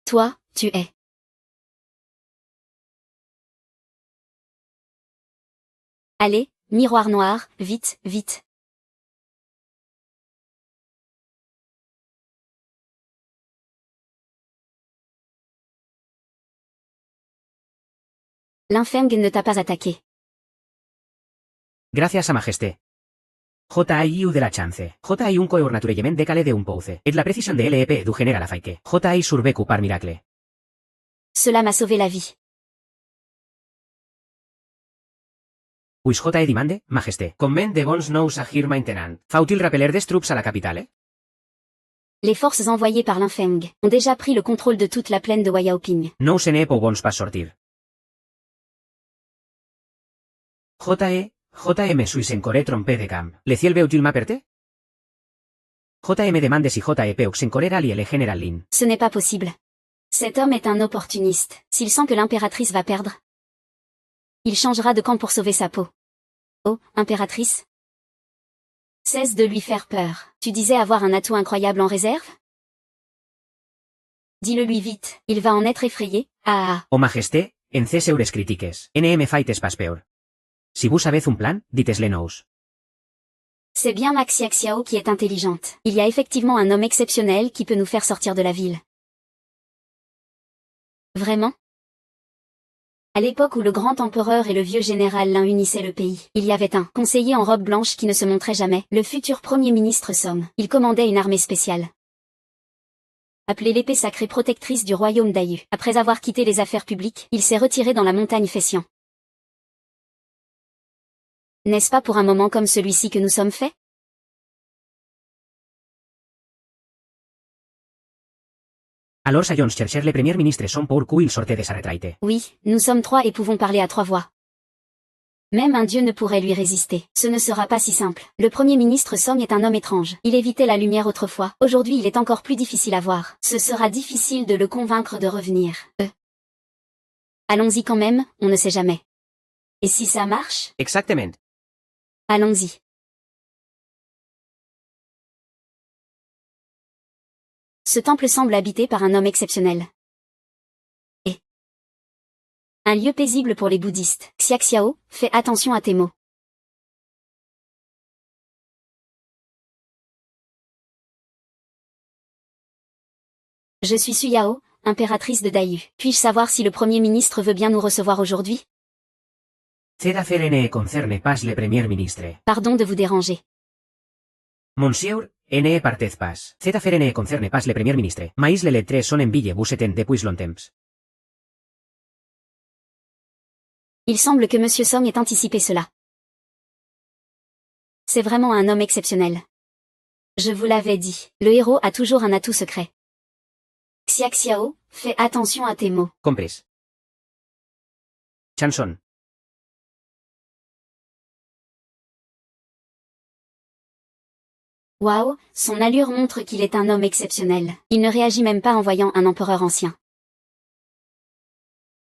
Toi, tu es. Allez, miroir noir, vite, vite. L'infeng ne t'a pas attaqué. Gracias a majesté. J.I.U. de la chance. J.I. un coeur naturellement décalé de un pouce. Et la précision de LEP du général Afaike. J.I. survécu par miracle. Cela m'a sauvé la vie. Puis J.E. demande, majesté. Convent de bons nous a here maintenant. Faut-il rappeler des troupes à la capitale? Les forces envoyées par l'Infeng ont déjà pris le contrôle de toute la plaine de Wayaoping. No se ne pou bons pas sortir. J.M. suis en Corée trompé de camp. Le ciel veut-il m'aperte? J.M. demande si J.E. Peux en Corée rallie le général Lin. Ce n'est pas possible. Cet homme est un opportuniste. S'il sent que l'impératrice va perdre, il changera de camp pour sauver sa peau. Oh, impératrice. Cesse de lui faire peur. Tu disais avoir un atout incroyable en réserve? Dis-le lui vite, il va en être effrayé. Ah. O majesté, en ces eures critiques, NM faites pas peur. Si vous avez un plan, dites-le nous. C'est bien Maxia Xiao qui est intelligente. Il y a effectivement un homme exceptionnel qui peut nous faire sortir de la ville. Vraiment? À l'époque où le grand empereur et le vieux général Lin unissaient le pays, il y avait un conseiller en robe blanche qui ne se montrait jamais, le futur premier ministre Song. Il commandait une armée spéciale, appelée l'épée sacrée protectrice du royaume d'Ayu. Après avoir quitté les affaires publiques, il s'est retiré dans la montagne Fessian. N'est-ce pas pour un moment comme celui-ci que nous sommes faits? Alors Sayons chercher le premier ministre son pour qu'il sorte de sa retraite. Oui, nous sommes 3 et pouvons parler à 3 voix. Même un dieu ne pourrait lui résister. Ce ne sera pas si simple. Le premier ministre Song est un homme étrange. Il évitait la lumière autrefois. Aujourd'hui il est encore plus difficile à voir. Ce sera difficile de le convaincre de revenir. Allons-y quand même, on ne sait jamais. Et si ça marche? Exactement. Allons-y. Ce temple semble habité par un homme exceptionnel. Et un lieu paisible pour les bouddhistes. Xia Xiao, fais attention à tes mots. Je suis Su Yao, impératrice de Dayu. Puis-je savoir si le Premier ministre veut bien nous recevoir aujourd'hui? Cette affaire ne concerne pas le premier ministre. Pardon de vous déranger. Monsieur, ne partez pas. Cette affaire ne concerne pas le premier ministre. Mais les lettres sont en ville vous êtes depuis longtemps. Il semble que Monsieur Song ait anticipé cela. C'est vraiment un homme exceptionnel. Je vous l'avais dit, le héros a toujours un atout secret. Xia Xiao, fais attention à tes mots. Compris. Chanson. Waouh, son allure montre qu'il est un homme exceptionnel. Il ne réagit même pas en voyant un empereur ancien.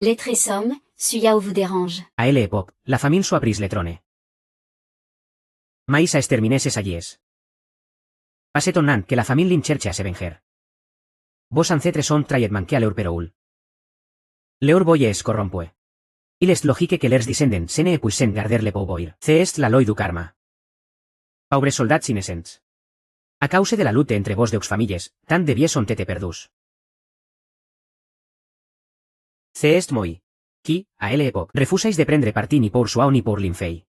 Lettré Song, Su Yao vous dérange. À l'époque, la famille soit prise le trône. Mais a exterminé ses alliés. Pas étonnant que la famille Lin cherche a se venger. Vos ancêtres sont traït manqué a leur peroul. Leur boy es corrompue. Il est logique que leurs descendants se ne puissent garder le pouvoir. C'est la loi du karma. Pauvres soldats innocents. A causa de la lutte entre vos deux familles, tant de biens ont été perdus. C'est moi. Qui, à l'époque, refusais de prendre parti ni pour Suao ni pour Linfei.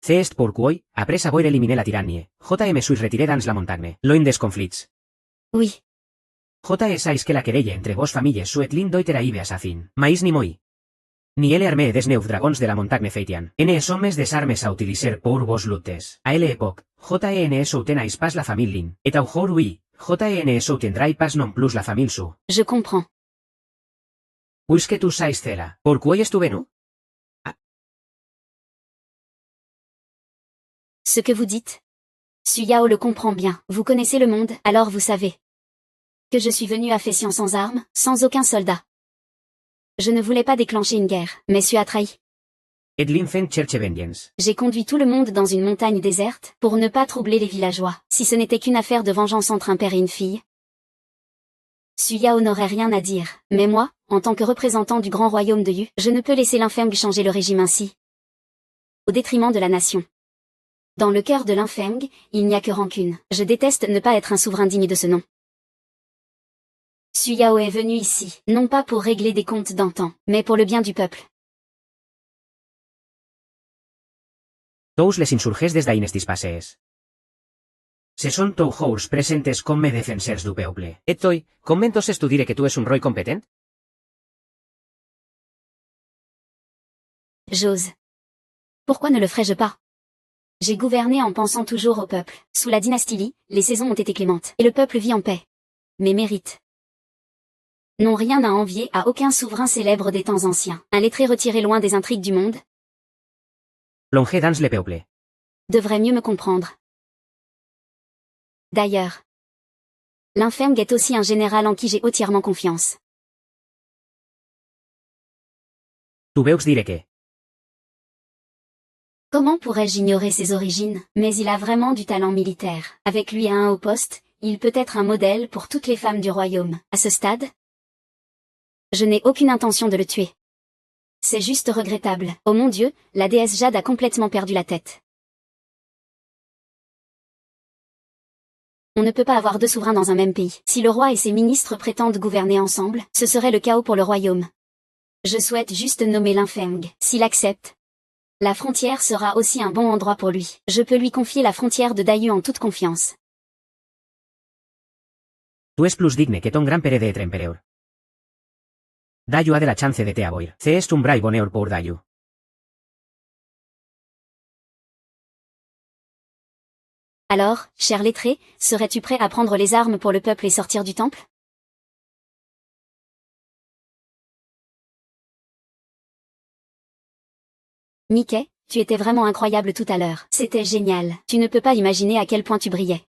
C'est pourquoi, après avoir éliminé la tyrannie, J.M. suis retiré dans la montagne, loin des conflits. Oui. J. sais que la querella entre vos familles soit l'un d'autres arrive assassin. Mais ni moi. Ni l'armée des neuf dragons de la montagne Feitian. N sommes des armes a utiliser pour vos luttes. À l'époque, J.N. soutenais pas la famille Lin. Et aujourd'hui, J.N. soutiendrai pas non plus la famille Su. Je comprends. Puisque tu sais cela, pourquoi es-tu venu? Ce que vous dites. Su Yao le comprend bien. Vous connaissez le monde, alors vous savez que je suis venu à Fessian sans armes, sans aucun soldat. Je ne voulais pas déclencher une guerre, mais Su a trahi. Et Linfen cherche vengeance. J'ai conduit tout le monde dans une montagne déserte, pour ne pas troubler les villageois. Si ce n'était qu'une affaire de vengeance entre un père et une fille, Su Yao n'aurait rien à dire. Mais moi, en tant que représentant du grand royaume de Yu, je ne peux laisser l'infeng changer le régime ainsi, au détriment de la nation. Dans le cœur de l'infeng, il n'y a que rancune. Je déteste ne pas être un souverain digne de ce nom. Su Yao est venu ici, non pas pour régler des comptes d'antan, mais pour le bien du peuple. Tous les insurgés des dynasties passées. Se sont tous presentes comme defenseurs du peuple. Et toi, comment entonces tu dirais que tu es un roi compétent? J'ose. Pourquoi ne le ferais-je pas? J'ai gouverné en pensant toujours au peuple. Sous la dynastie Li, les saisons ont été clémentes, et le peuple vit en paix. Mes mérites n'ont rien à envier à aucun souverain célèbre des temps anciens. Un lettré retiré loin des intrigues du monde Plongé dans le peuple. devrait mieux me comprendre. D'ailleurs, Linfeng est aussi un général en qui j'ai entièrement confiance. Tu veus dire que. Comment pourrais-je ignorer ses origines? Mais il a vraiment du talent militaire. Avec lui à un haut poste, il peut être un modèle pour toutes les femmes du royaume. À ce stade, je n'ai aucune intention de le tuer. C'est juste regrettable. Oh mon Dieu, la déesse Jade a complètement perdu la tête. On ne peut pas avoir deux souverains dans un même pays. Si le roi et ses ministres prétendent gouverner ensemble, ce serait le chaos pour le royaume. Je souhaite juste nommer Linfeng. S'il accepte, la frontière sera aussi un bon endroit pour lui. Je peux lui confier la frontière de Dayu en toute confiance. Tu es plus digne que ton grand-père d'être empereur. Dayu a de la chance de te avoir. C'est un brave bonheur pour Dayu. Alors, cher lettré, serais-tu prêt à prendre les armes pour le peuple et sortir du temple? Mickey, tu étais vraiment incroyable tout à l'heure. C'était génial. Tu ne peux pas imaginer à quel point tu brillais.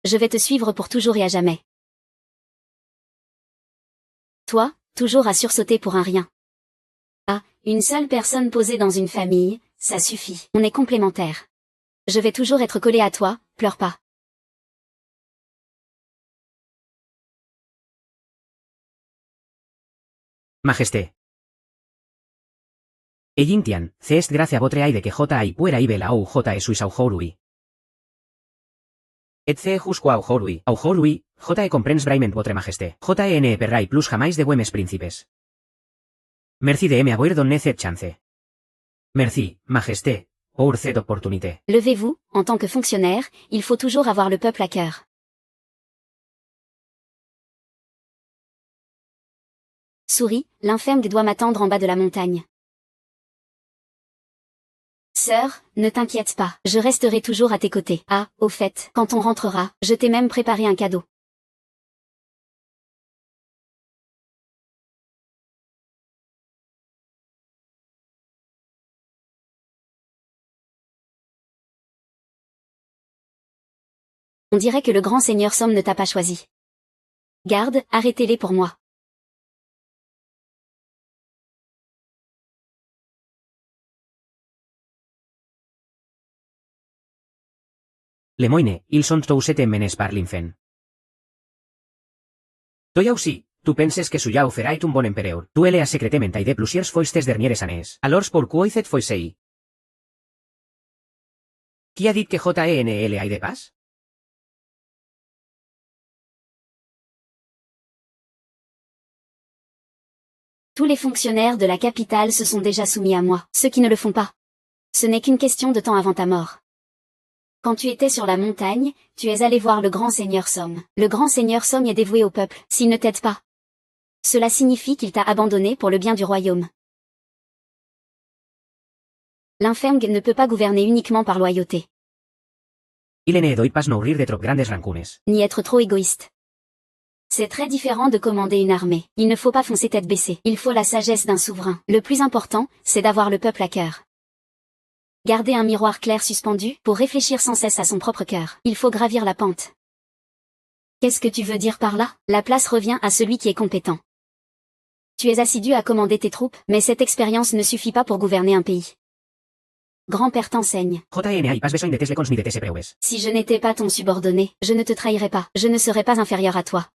Je vais te suivre pour toujours et à jamais. Toi, toujours à sursauter pour un rien. Ah, une seule personne posée dans une famille, ça suffit. On est complémentaires. Je vais toujours être collé à toi, pleure pas. Majesté. Eyintian, c'est gracia votre aide que J y puera ibe la ou J suis aujourui. Et ce jusqu aujourui, J comprens braiment votre majesté. J perrai plus jamais de buemes príncipes. Merci de me avoir donné cette chance. Merci, majesté, pour cette opportunité. Levez-vous, en tant que fonctionnaire, il faut toujours avoir le peuple à cœur. Souris, Linfeng doit m'attendre en bas de la montagne. Sœur, ne t'inquiète pas, je resterai toujours à tes côtés. Ah, au fait, quand on rentrera, je t'ai même préparé un cadeau. On dirait que le grand seigneur Som ne t'a pas choisi. Garde, arrêtez-les pour moi. Le moine, ils sont tous menes par Linfen. Toi aussi, tu penses que Suyao ferait un bon empereur. Tu ele a secretament de plusieurs fois ces dernières années. Alors pourquoi cette fois-ci? Qui a dit que JNL a de pas? Tous les fonctionnaires de la capitale se sont déjà soumis à moi. Ceux qui ne le font pas. Ce n'est qu'une question de temps avant ta mort. Quand tu étais sur la montagne, tu es allé voir le grand seigneur Som. Le grand seigneur Som est dévoué au peuple. S'il ne t'aide pas, cela signifie qu'il t'a abandonné pour le bien du royaume. Linfeng ne peut pas gouverner uniquement par loyauté. Il ne doit pas nourrir de trop grandes rancunes. Ni être trop égoïste. C'est très différent de commander une armée. Il ne faut pas foncer tête baissée. Il faut la sagesse d'un souverain. Le plus important, c'est d'avoir le peuple à cœur. Garder un miroir clair suspendu pour réfléchir sans cesse à son propre cœur. Il faut gravir la pente. Qu'est-ce que tu veux dire par là? La place revient à celui qui est compétent. Tu es assidu à commander tes troupes, mais cette expérience ne suffit pas pour gouverner un pays. Grand-père t'enseigne. JNA pas besoin de tes lecons ni de tes épreuves. Si je n'étais pas ton subordonné, je ne te trahirais pas. Je ne serais pas inférieur à toi.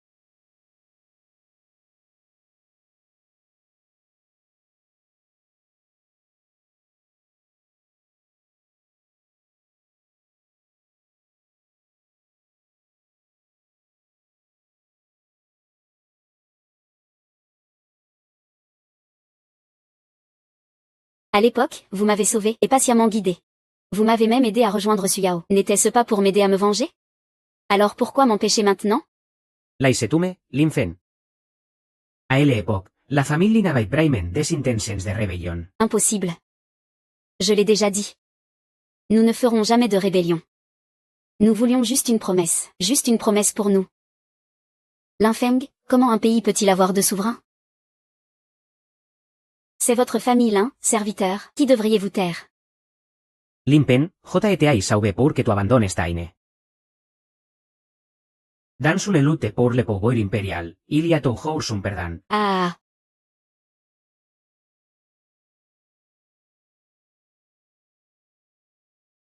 À l'époque, vous m'avez sauvé et patiemment guidé. Vous m'avez même aidé à rejoindre Suyao. N'était-ce pas pour m'aider à me venger? Alors pourquoi m'empêcher maintenant? Laisetume, Linfen. À l'époque, la famille n'avait vraiment des intentions de rébellion. Impossible. Je l'ai déjà dit. Nous ne ferons jamais de rébellion. Nous voulions juste une promesse pour nous. Linfeng, comment un pays peut-il avoir deux souverains? C'est votre famille Lin, serviteur, qui devriez-vous taire? Limpen, JTA sauve pour que tu abandonnes Taine. Dans une lutte pour le pouvoir impérial, il y a toujours un perdant. Ah.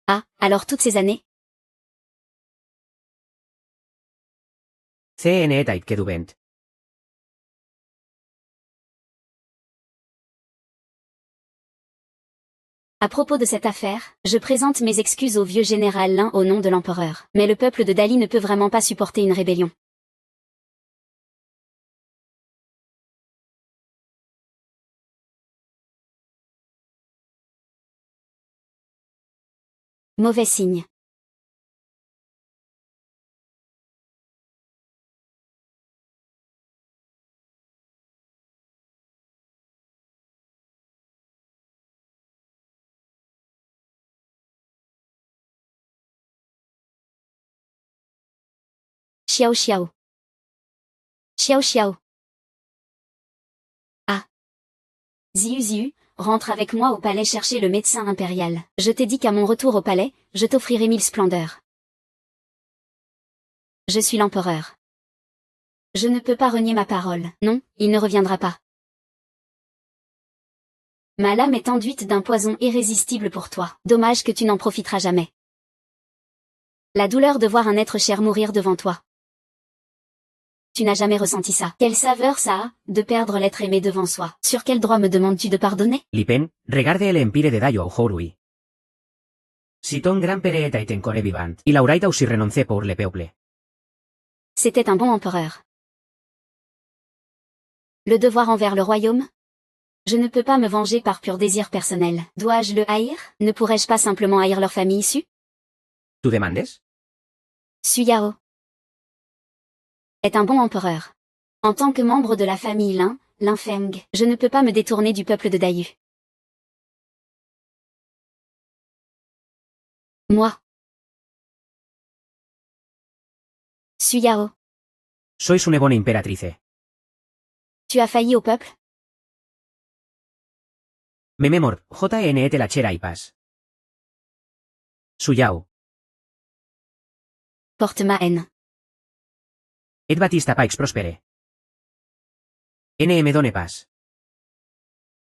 Ah, alors toutes ces années? CNE Tait que duvent. À propos de cette affaire, je présente mes excuses au vieux général Lin au nom de l'empereur. Mais le peuple de Dali ne peut vraiment pas supporter une rébellion. Mauvais signe. Xiao Xiao. Xiao Xiao. Ah. Ziu Ziu, rentre avec moi au palais chercher le médecin impérial. Je t'ai dit qu'à mon retour au palais, je t'offrirai 1000 splendeurs. Je suis l'empereur. Je ne peux pas renier ma parole. Non, il ne reviendra pas. Ma lame est enduite d'un poison irrésistible pour toi. Dommage que tu n'en profiteras jamais. La douleur de voir un être cher mourir devant toi. Tu n'as jamais ressenti ça. Quelle saveur ça a, de perdre l'être aimé devant soi. Sur quel droit me demandes-tu de pardonner? Lipen, regarde el empire de Dayo aujourd'hui. Si ton grand-père était encore vivant, il aurait aussi renoncé pour le peuple. C'était un bon empereur. Le devoir envers le royaume? Je ne peux pas me venger par pur désir personnel. Dois-je le haïr? Ne pourrais-je pas simplement haïr leur famille issue? Tu demandes? Suyao est un bon empereur. En tant que membre de la famille Lin, Lin Feng, je ne peux pas me détourner du peuple de Dayu. Moi. Suyao, Sois une bonne impératrice. tu as failli au peuple? Me memor, JNE te la chera y pas. Suyao. Porte ma haine. Et Batista Paix prospere. NM donne pas.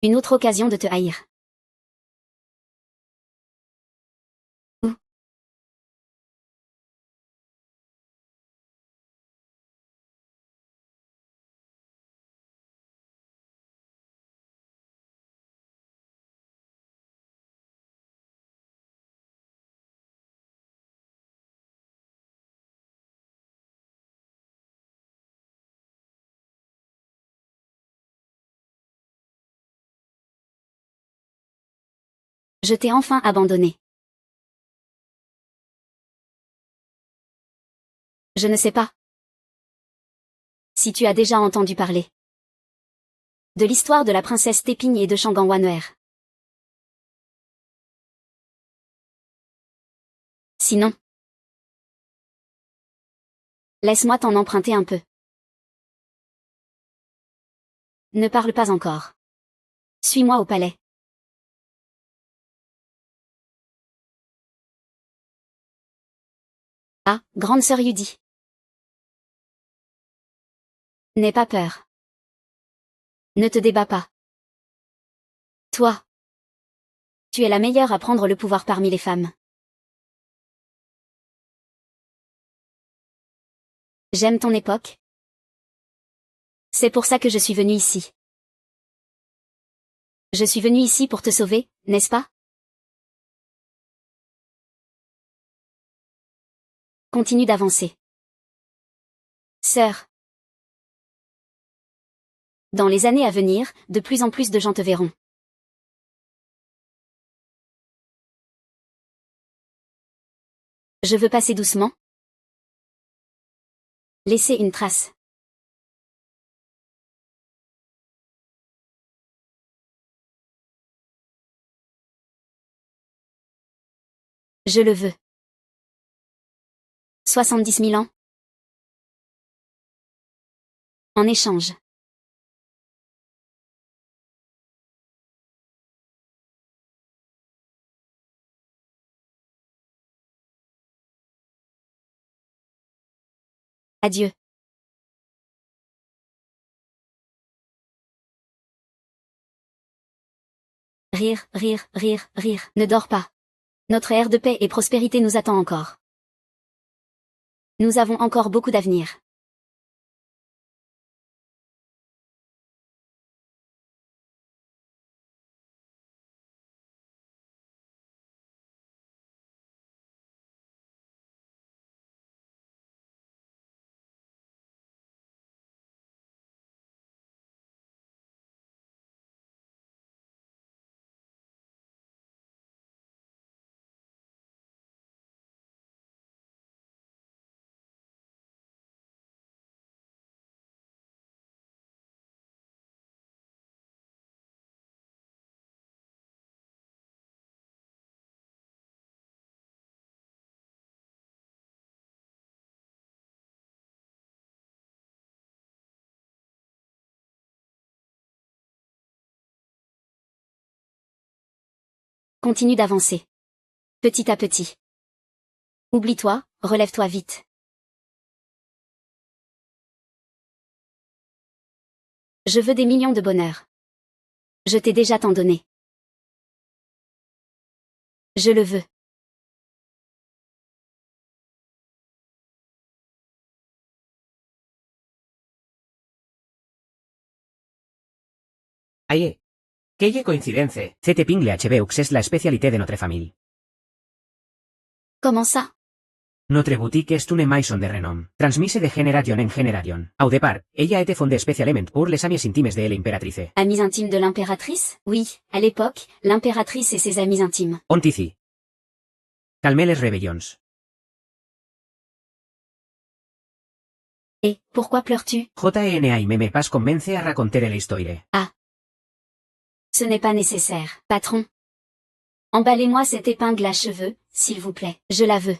Une autre occasion de te haïr. Où? Je t'ai enfin abandonné. Je ne sais pas si tu as déjà entendu parler de l'histoire de la princesse Téping et de Shangang Wanwer. Sinon, laisse-moi t'en emprunter un peu. Ne parle pas encore. Suis-moi au palais. Ah, grande sœur Yudi. N'aie pas peur. Ne te débats pas. Toi. Tu es la meilleure à prendre le pouvoir parmi les femmes. J'aime ton époque. C'est pour ça que je suis venue ici. Je suis venue ici pour te sauver, n'est-ce pas? Continue d'avancer. Sœur. Dans les années à venir, de plus en plus de gens te verront. Je veux passer doucement. Laisser une trace. Je le veux. 70 000 ans. En échange. Adieu. Rire, rire, rire, rire. Ne dors pas. Notre ère de paix et prospérité nous attend encore. Nous avons encore beaucoup d'avenir. Continue d'avancer. Petit à petit. Oublie-toi, relève-toi vite. Je veux des millions de bonheur. Je t'ai déjà tant donné. Je le veux. Aïe. Quelle coïncidence. Cette pingle HBUX es la spécialité de notre famille. Comment ça? Notre boutique est une maison de renom, transmise de génération en génération. Au départ, ella a été fondée spécialement pour les amis intimes de l'impératrice. Amis intimes de l'impératrice? Oui, à l'époque, l'impératrice et ses amis intimes. Ontici. Calmez les rébellions. Et, pourquoi pleures-tu? JNA me pas convence à raconter l'histoire. Ah. Ce n'est pas nécessaire, patron. Emballez-moi cette épingle à cheveux, s'il vous plaît. Je la veux.